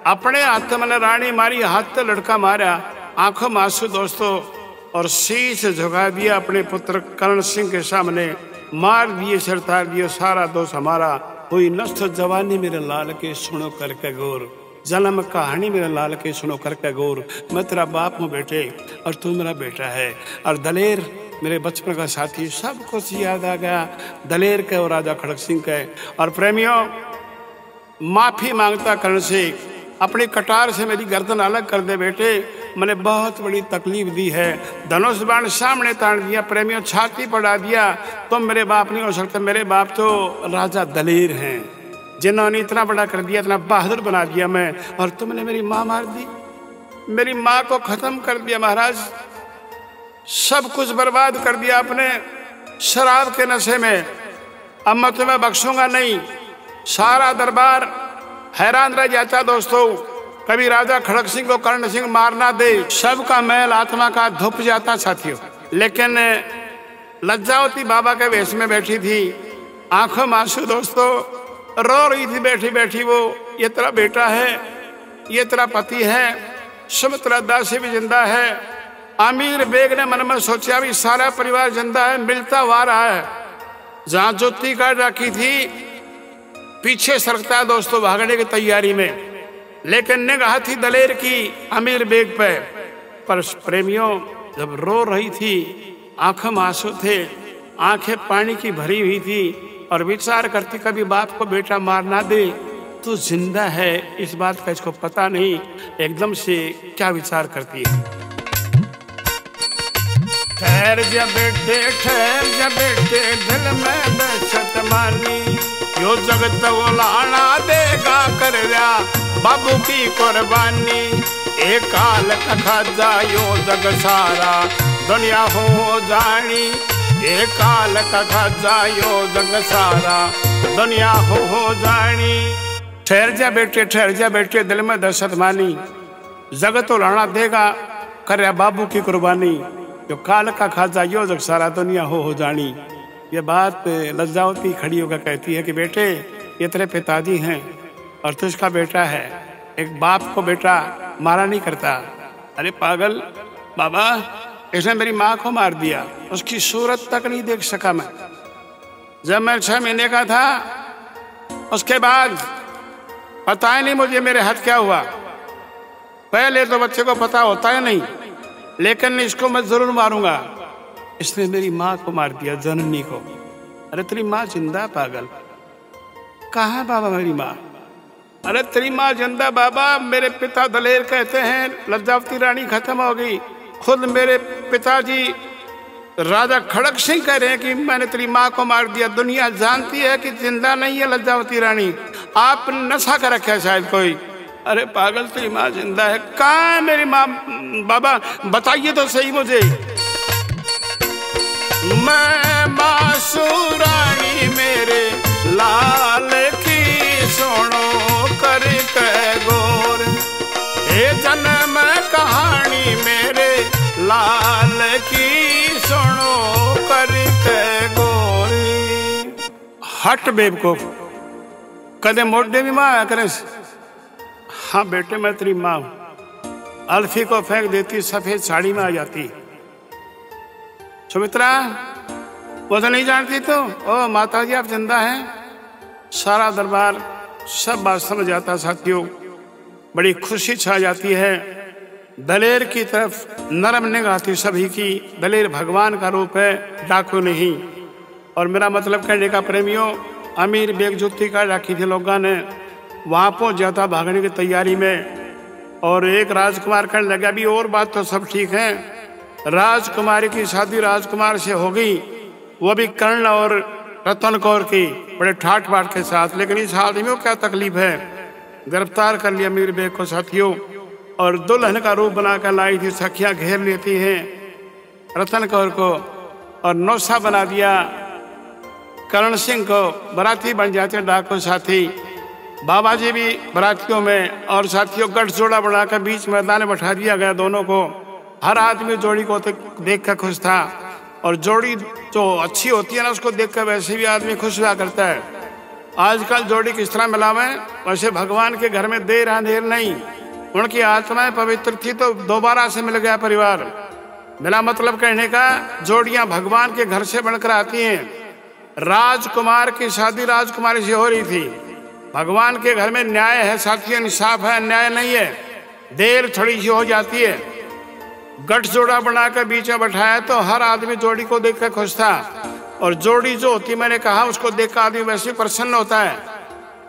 अपने हाथ में रानी मारी, हाथ लड़का मारा, आंखों में आंसू। दोस्तों और शीश झुका दिया अपने पुत्र कर्ण सिंह के सामने, मार दिए, सरतार दिए, सारा दोष हमारा। हुई नष्ट जवानी मेरे लाल के सुनो करके गौर, जन्म कहानी मेरे लाल के सुनो करके गौर। मैं तेरा बाप हूँ बेटे और तू मेरा बेटा है। और दलेर मेरे बचपन का साथी, सब कुछ याद आ गया दलेर के और राजा खड़ग सिंह के। और प्रेमियों, माफी मांगता कर्ण से, अपनी कटार से मेरी गर्दन अलग कर दे बेटे, मैंने बहुत बड़ी तकलीफ दी है। धनुष बाण सामने तान दिया, प्रेमियों छाती पड़ा दिया। तुम मेरे बाप नहीं हो सकते, मेरे बाप तो राजा दलेर हैं, जिन्होंने इतना बड़ा कर दिया, इतना बहादुर बना दिया मैं। और तुमने मेरी माँ मार दी, मेरी माँ को खत्म कर दिया महाराज, सब कुछ बर्बाद कर दिया आपने शराब के नशे में। अब मैं तुम्हें बख्शूंगा नहीं। सारा दरबार हैरान रह जाता दोस्तों, कभी राजा खड़ग सिंह को कर्ण सिंह मारना दे, सबका मैल आत्मा का धुप जाता साथियों। लेकिन लज्जावती बाबा के वेश में बैठी थी, आंखों में आंसू दोस्तों, रो रही थी बैठी बैठी वो। ये तेरा बेटा है, ये तेरा पति है, सुमित्रा दासी भी जिंदा है। अमीर बेग ने मन में सोचा भी सारा परिवार जिंदा है, मिलता हुआ रहा है। जहां ज्योति काट रखी थी पीछे सरकता है दोस्तों भागने की तैयारी में, लेकिन निगाह थी दलेर की अमीर बेग पे। पर प्रेमियों, जब रो रही थी, आंखों में आंसू थे, आंखें पानी की भरी हुई थी, और विचार करती कभी बाप को बेटा मार ना दे तो जिंदा है, इस बात का इसको पता नहीं। एकदम से क्या विचार करती है, ठहर जा बेटे, ठहर जा बेटे, दिल में दहशत मानी, यो जगत वो लाना देगा कर रहा बाबू की कुर्बानी। एक काल का खाजा यो जग सारा दुनिया हो जानी, एक काल का खाजा यो जग सारा दुनिया हो जानी। ठहर जा बेटे, ठहर जा बेटे, दिल में दहशत मानी, जगत तो लाना देगा कर रहा बाबू की कुर्बानी। जो काल का खाजा यो जग सारा दुनिया हो जानी। ये बात लज्जावती खड़ी होकर कहती है कि बेटे, ये तेरे पिताजी हैं और तू इसका बेटा है, एक बाप को बेटा मारा नहीं करता। अरे पागल बाबा, इसने मेरी माँ को मार दिया, उसकी सूरत तक नहीं देख सका मैं। जब मैं 6 महीने का था, उसके बाद पता ही नहीं मुझे मेरे हाथ क्या हुआ। पहले तो बच्चे को पता होता है नहीं, लेकिन इसको मैं जरूर मारूंगा। इसने मेरी माँ को मार दिया, जननी को। अरे तेरी माँ जिंदा पागल, कहाँ बाबा मेरी माँ? अरे तेरी माँ जिंदा बाबा, मेरे पिता दलेर कहते हैं लज्जावती रानी खत्म हो गई। खुद मेरे पिताजी राजा खड़ग सिंह कह रहे हैं कि मैंने तेरी माँ को मार दिया। दुनिया जानती है कि जिंदा नहीं है लज्जावती रानी, आप नशा कर रखा है शायद कोई। अरे पागल, तेरी माँ जिंदा है। कहाँ है मेरी माँ बाबा, बताइए तो सही मुझे। मैं मासूरानी मेरे लाल की सुनो कर के गौर, ये जन्म कहानी मेरे लाल की सुनो कर के गौर। हट बेवकूफ, कदे मोटे भी माँ करे। हाँ बेटे, मैं तेरी माँ हूं। अल्फी को फेंक देती, सफेद साड़ी में आ जाती। सुमित्रा, वो तो नहीं जानती तो, ओ माता जी आप जिंदा हैं। सारा दरबार सब बात समझ जाता साथियों, बड़ी खुशी छा जाती है। दलेर की तरफ नरम निगाह थी सभी की। दलेर भगवान का रूप है, डाकू नहीं। और मेरा मतलब कहने का प्रेमियों, अमीर बेग जुत्ती का राखी थे लोगों ने, वहाँ पहुँच जाता भागने की तैयारी में। और एक राजकुमार कहने लगा, अभी और बात तो सब ठीक है, राजकुमारी की शादी राजकुमार से हो गई, वो भी कर्ण और रतन कौर की, बड़े ठाट बाट के साथ। लेकिन इस आदमी को क्या तकलीफ है, गिरफ्तार कर लिया अमीर बेग को साथियों, और दुल्हन का रूप बनाकर लाई थी। सखियां घेर लेती हैं रतन कौर को और नौसा बना दिया। कर्ण सिंह को बराती बन जाते डाकू साथी। बाबा जी भी बरातियों में, और साथियों गठजोड़ा बनाकर बीच मैदान में बैठा दिया गया दोनों को। हर आदमी जोड़ी को देख कर खुश था, और जोड़ी जो अच्छी होती है ना, उसको देख कर वैसे भी आदमी खुश हुआ करता है। आजकल जोड़ी किस तरह मिलावे, वैसे भगवान के घर में देर अंधेर नहीं। उनकी आत्माएं पवित्र थी तो दोबारा से मिल गया परिवार। मेरा मतलब कहने का, जोड़ियां भगवान के घर से बनकर आती हैं। राजकुमार की शादी राजकुमारी से हो रही थी। भगवान के घर में न्याय है साथियों, इंसाफ है, अन्याय नहीं है। देर थोड़ी सी हो जाती है। गठजोड़ा बनाकर बीच में बैठाया तो हर आदमी जोड़ी को देखकर खुश था, और जोड़ी जो होती, मैंने कहा, उसको देखकर आदमी वैसे प्रसन्न होता है।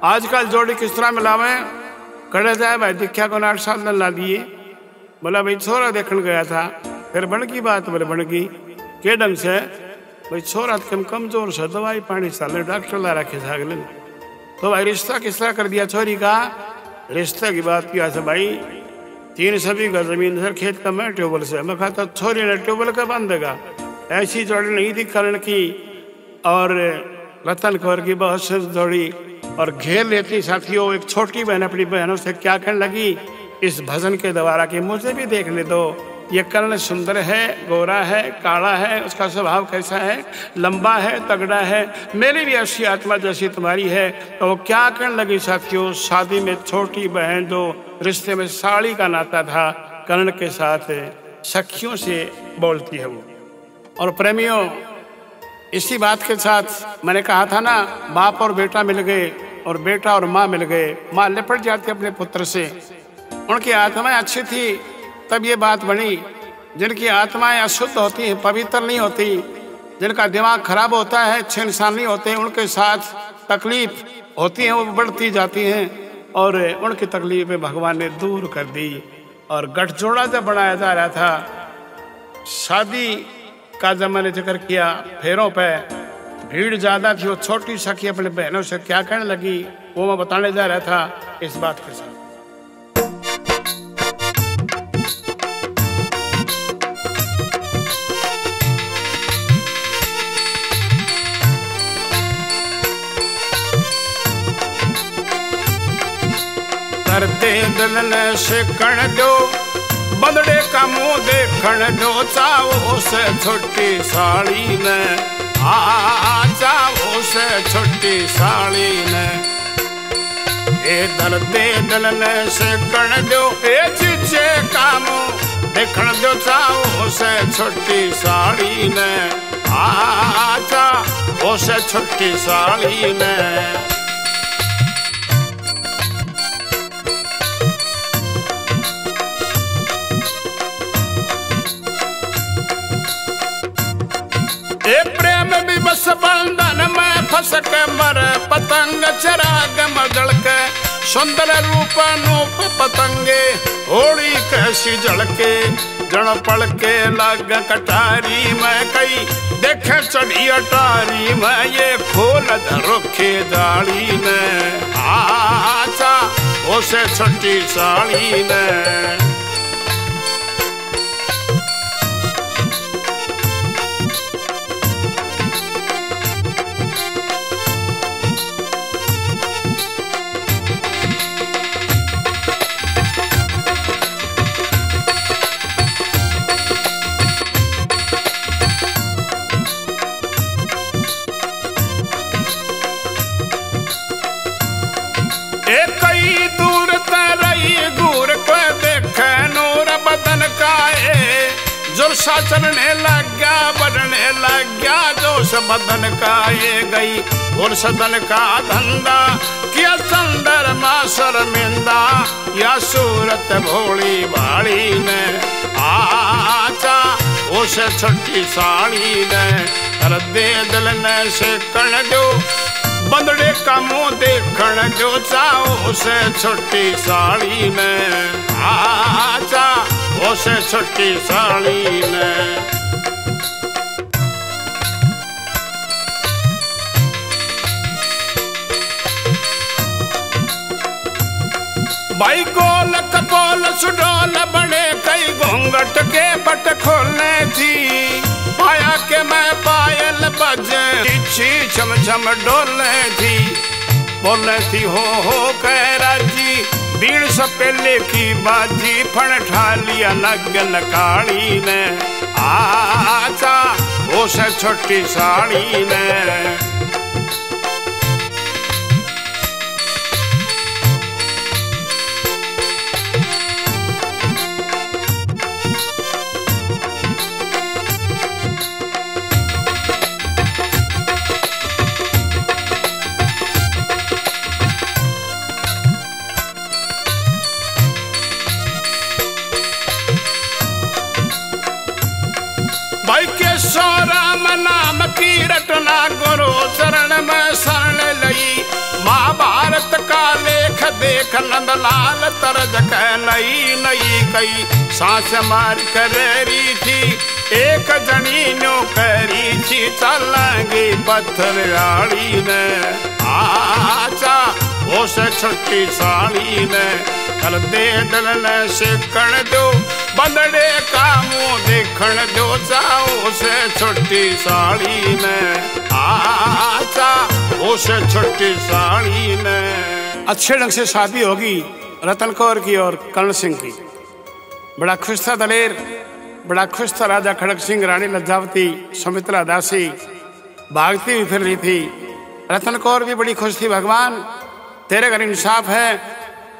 आजकल जोड़ी किस तरह मिलावे, कड़े जाए भाई दिखा को 8 साल ला दिए, बोला भाई छोरा देखने गया था, फिर बन की बात, बोले बन की के ढंग से, भाई छोरा कम कमजोर से दवाई पानी साले डॉक्टर ला रखे सागले, तो भाई रिश्ता किस तरह कर दिया छोरी का। रिश्ते की बात किया था भाई, 3 सभी का जमीन सर खेत का मैं ट्यूबवेल से, मैं कहता छोरी ने ट्यूबवेल का बांध देगा। ऐसी जोड़ी नहीं थी करण की और रतन कौर की, बहुत से जोड़ी, और घेर लेती साथियों। एक छोटी बहन अपनी बहनों से क्या कहने लगी इस भजन के द्वारा कि मुझे भी देखने दो, ये कर्ण सुंदर है, गोरा है, काला है, उसका स्वभाव कैसा है, लंबा है, तगड़ा है, मेरी भी ऐसी आत्मा जैसी तुम्हारी है। तो वो क्या कहने लगी साथियों, शादी में छोटी बहन जो रिश्ते में साड़ी का नाता था कर्ण के साथ, सखियों से बोलती है वो। और प्रेमियों, इसी बात के साथ मैंने कहा था ना, बाप और बेटा मिल गए और बेटा और माँ मिल गए, माँ लिपट जाती अपने पुत्र से। उनकी आत्माएं अच्छी थी तब ये बात बनी। जिनकी आत्माएं अशुद्ध होती हैं, पवित्र नहीं होती, जिनका दिमाग खराब होता है, अच्छे इंसान नहीं होते, उनके साथ तकलीफ होती है, वो बढ़ती जाती हैं, और उनकी तकलीफें भगवान ने दूर कर दी। और गठजोड़ा जब बनाया जा रहा था, शादी का जब मैंने जिक्र किया, फेरों पे भीड़ ज्यादा थी, वो छोटी सखी अपने बहनों से क्या कहने लगी वो मैं बताने जा रहा था इस बात के साथ। करते दिल से कण दो, बदड़े का मुंह देखण दो, चावो से छोटी साड़ी ने, चावो से छोटी साड़ी ने, ए दर्दे दिल से कण दो, ए चीचे का मुंह देखण दो, चावो से छोटी साड़ी ने, चावो से छोटी साड़ी ने। बस बंधन में फंस के मर पतंग, चिराग मदल के सुंदर रूप नूप पतंगे, होड़ी कैसी झलके जड़ पड़ के लग कटारी में, कई देखे चढ़ी अटारी में, ये खोल रुखे जाली ने, आचा उसे छोटी साड़ी ने। जुर्सा चलने लग गया, बढ़ने लग गया, जोश बदन का ये गई और सदन का धंधा, किया चंदर माँ शर्मिंदा, या सूरत भोली भाड़ी ने, आचा उस छोटी साड़ी ने, कर दे दिल ने से कण दो, बंदड़े का मुंह देखण जो, चाहो उसे छोटी साड़ी ने, आचा उसे छोटी साड़ी ने। भाई गोल कपोल सुडोल बड़े, कई घूंघट के बट खोलने थी, पाया के मैं पायल बजे, इच्छी छम छम डोलने थी, बोले थी हो कह राजी, बीड़ सपेले की बाजी, फण ठालिया नगन काली ने, आचा उस छोटी साड़ी ने। सो राम नाम की रटना गुरु चरण में शरण लई। महाभारत का लेख देख नंदलाल तरज कह नई नई कई। सांस मार कर रही थी एक जनी नो करी थी चलेंगी पत्थर आड़ी ने। आचा वो से छठी साड़ी ने कल दे दलन से कण दो बंदड़े का मुंह देखण दो। जाओ से छोटी साड़ी ने आचा वो से छोटी साड़ी ने। अच्छे ढंग से शादी होगी रतन कौर की और कर्ण सिंह की। बड़ा खुश था दलेर, बड़ा खुश था राजा खड़क सिंह। रानी लज्जावती सुमित्रा दासी भागती हुई फिर रही थी। रतन कौर भी बड़ी खुश थी। भगवान तेरे घर इंसाफ है,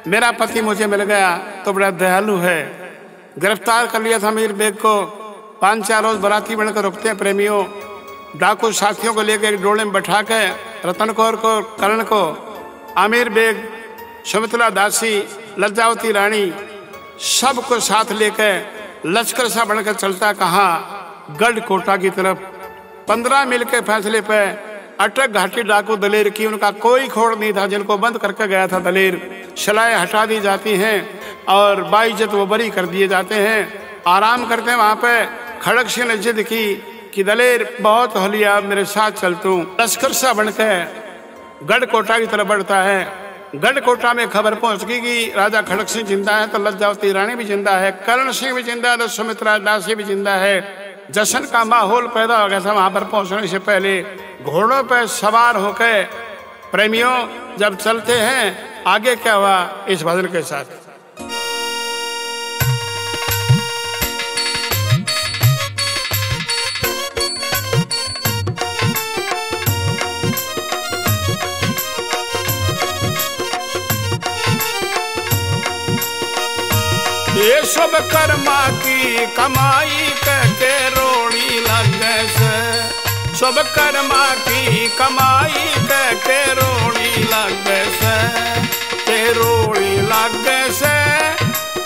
मेरा पति मुझे मिल गया तो बड़ा दयालु है। गिरफ्तार कर लिया था अमीर बेग को। 5-4 रोज बराती बनकर रुकते हैं प्रेमियों। डाकू साथियों को लेकर एक डोले में बैठा के रतन कौर को, कर्ण को, आमिर बेग, सुमित्रा दासी, लज्जावती रानी सबको साथ लेकर लश्कर सा बनकर चलता कहाँ गढ़ कोटा की तरफ। 15 मील के फैसले पे अटक घाटी डाकू दलेर की। उनका कोई खोड़ नहीं था। जिनको बंद करके गया था दलेर शलाएं हटा दी जाती हैं और बाइज्जत वो बरी कर दिए जाते हैं। आराम करते हैं वहाँ पे। खड़क सिंह ने जिद की कि दलेर बहुत होलिया मेरे साथ चल तू। लश्कर सा बनकर गढ़ कोटा की तरफ बढ़ता है। गढ़ कोटा में खबर पहुंच गई कि राजा खड़क सिंह जिंदा है तो लज्जावती रानी भी जिंदा है, कर्ण सिंह भी जिंदा है तो सुमित्रा दासी भी जिंदा है। जश्न का माहौल पैदा हो गया था। वहां पर पहुंचने से पहले घोड़ों पर सवार होकर प्रेमियों जब चलते हैं आगे क्या हुआ इस भजन के साथ। ये सब कर्मा की कमाई कहते रोड़ी लगे से। सब कर्मा की कमाई कहते रोड़ी लगे से। के रोड़ी लगे से,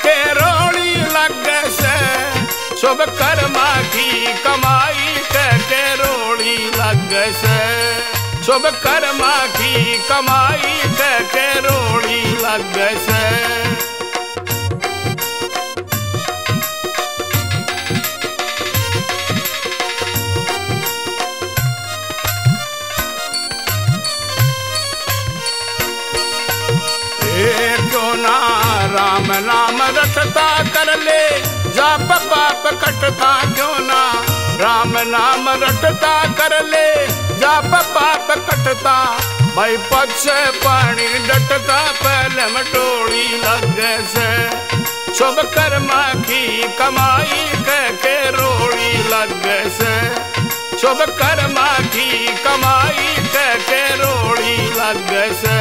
के रोड़ी लगे से। सब कर्मा की कमाई कहते रोड़ी लगे से। सब कर्मा की कमाई कहते रोड़ी लगे से। क्यों ना राम नाम रटता कर ले जाप पाप कटता। क्यों ना राम नाम रटता कर ले जाप पाप कटता। भाई पछे पानी डटता पहले मटोड़ी लगे से। शुभ कर्मा की कमाई कह के रोड़ी लगे से। शुभ कर्मा की कमाई कह के रोड़ी लगे से।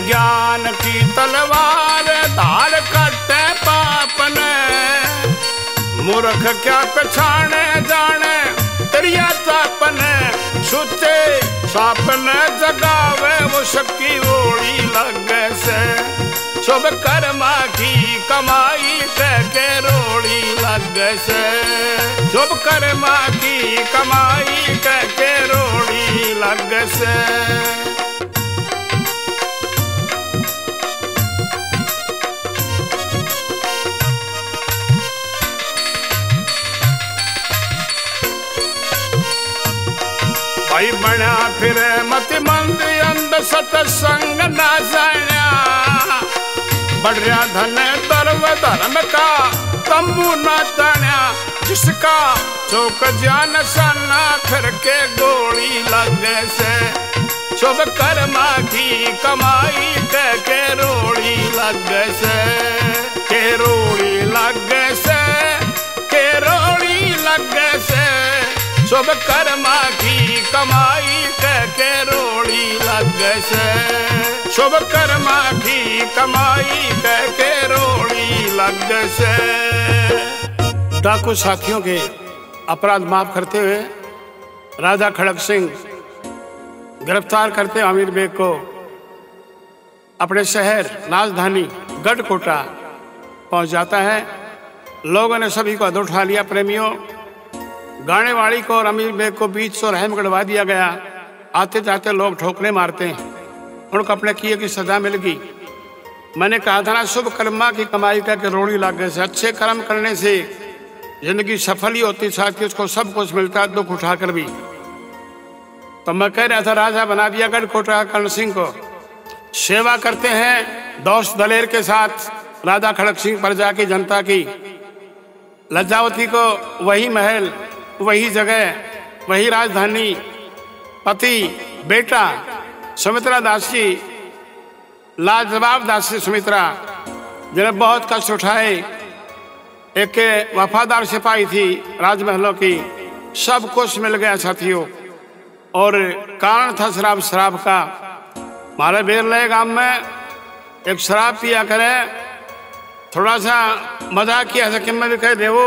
ज्ञान की तलवार धार कटे पाप ने। मूर्ख क्या पछाने जाने तेरिया तापने। सुते सापने जगावे उसकी ओड़ी लगे से। शुभ कर्मा की कमाई कह के रोड़ी लगे से। शुभ कर्मा की कमाई कह के रोड़ी लगे से। भाई बना फिर मत मंद अंध सत्संग ना जाया। बढ़ रहा धन धर्म धर्म का तंबू ना ताना। जिसका चौक जान सना फिर के गोली लगे से। शुभ कर्मा की कमाई कह के रोड़ी लगे से। के रोड़ी लगे से, के रोड़ी लगे से। शुभ कर्मा की कमाई कह के रोड़ी लगे से। शुभ कर्मा की कमाई कह के रोड़ी लगे से। डाकू साथियों के अपराध माफ करते हुए राजा खड़क सिंह गिरफ्तार करते अमीर बेग को अपने शहर राजधानी गढ़कोटा पहुंच जाता है। लोगों ने सभी को अद उठा लिया। प्रेमियों, गाने वाली को और अमीर बेग को बीच से रहम गड़वा दिया गया। आते जाते लोग ठोकरे मारते हैं, उनको अपने किए की सजा मिल गई। मैंने कहा था ना, शुभ कर्मा की कमाई का रोड़ी लागने से, अच्छे कर्म करने से जिंदगी सफल ही होती, साथ ही उसको सब कुछ मिलता है, दुख उठाकर भी। तो मैं कह रहा था, राजा बना दिया गढ़कोटा कर्ण सिंह को। सेवा करते हैं दोस्त दलेर के साथ राजा खड़क सिंह प्रजा की, जनता की। लज्जावती को वही महल, वही जगह, वही राजधानी, पति, बेटा, सुमित्रा दासी, लाजवाब दासी सुमित्रा, जिन्हें बहुत कष्ट उठाए। एक वफादार सिपाही थी राजमहलों की, सब कुछ मिल गया साथियों। और कारण था शराब का। हमारे बेरले गांव में एक शराब पिया करे, थोड़ा सा मजाक किया सके में भी कह दे वो।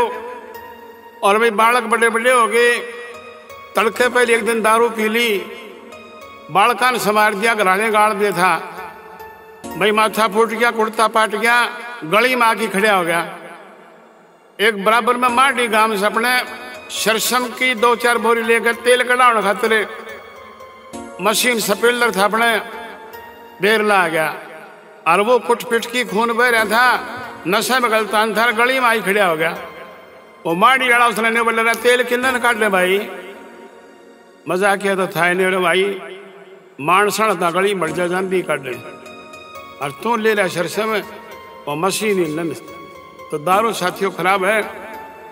और भाई बालक बड़े बड़े हो गए, तड़के पहले एक दिन दारू पी ली, बालका ने संवार दिया, घराने गाड़ दिया था। भाई माथा फूट गया, कुर्ता पाट गया, गली में आके खड़ा हो गया। एक बराबर में माटी गांव से अपने सरसम की 2-4 बोरी लेकर तेल कढ़ाने खातिर मशीन सपेलर था, अपने बेरला आ गया। और वो कुट पिट की खून बह रहा था, नशे में गलता था, गली में आई खड़ा हो गया। वो माटी गाड़ा उसने नहीं बोल रहा, तेल किन्ने काट ले भाई। मजाक किया तो था नहीं भाई, मानसण था, गली मर जा जाती काट ले, और तू ले रहा सरसम और मशीन ही। तो दारू साथियों खराब है।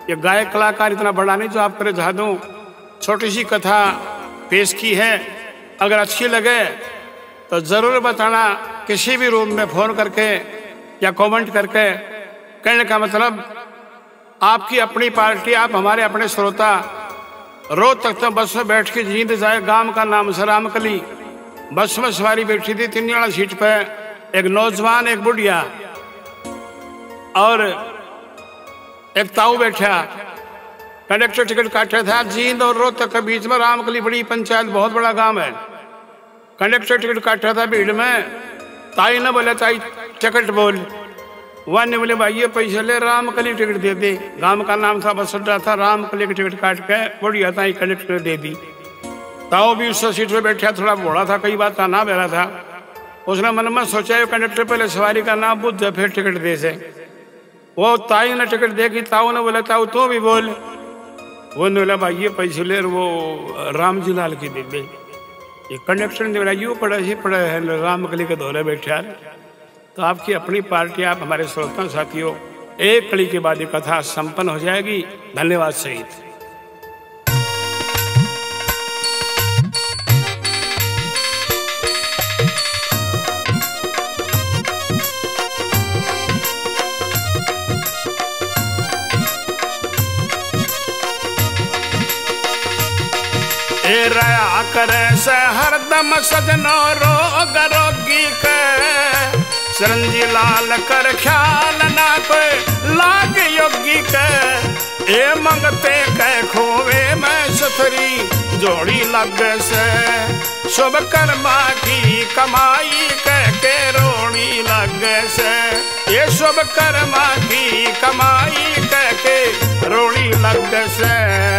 ये गायक कलाकार इतना बड़ा नहीं जो आप करे जा दूं। छोटी सी कथा पेश की है, अगर अच्छी लगे तो ज़रूर बताना, किसी भी रूम में फ़ोन करके या कमेंट करके। कहने का मतलब, आपकी अपनी पार्टी, आप हमारे अपने श्रोता। रोज तक तो बस में बैठ के जींद जाए। गांव का नाम से रामकली। बस में सवारी बैठी थी, 3 जना सीट पे, एक नौजवान, एक बुढ़िया और एक ताऊ बैठा। कंडक्टर टिकट काटा था। जींद और रोहतक के बीच में रामकली बड़ी पंचायत, बहुत बड़ा गांव है। कंडक्टर टिकट काटा था भीड़ में। ताई ने बोला, ताई टिकट बोल। वह ने बोले, भाई ये पैसे ले, रामकली टिकट दे दे। गांव का नाम था, बस अड्डा था। रामकली की टिकट काट के बुढ़िया ताई कंडक्टर दे दी। ताऊ भी उससे सीट पे बैठा, थोड़ा बूढ़ा था, कई बात का ना बेरा था। उसने मन में सोचा, कंडक्टर पहले सवारी का नाम बुद्ध, फिर टिकट दे से। वो ताई ने टिकट देखी। ताऊ ने बोला, ताऊ तू भी बोल। वो ने बोला, भाई ये पैसे ले, वो राम जी लाल की दे दे। ये कंडक्टर ने बोला, यूँ पड़ा ही पड़ा है, रामकली के दौरे बैठा। तो आपकी अपनी पार्टी, आप हमारे श्रोता साथियों, एक कड़ी के बाद ये कथा संपन्न हो जाएगी। धन्यवाद सहित। रया करे से हरदम सजनो रोग रोगी के, चिरंजी लाल कर ख्याल ना कोई लाग योगी के। ए मंगते कै खोवे में सुथरी जोड़ी लग से, शुभ कर्मा की कमाई के रोड़ी लग से। ये शुभ कर्मा की कमाई के रोड़ी लग से।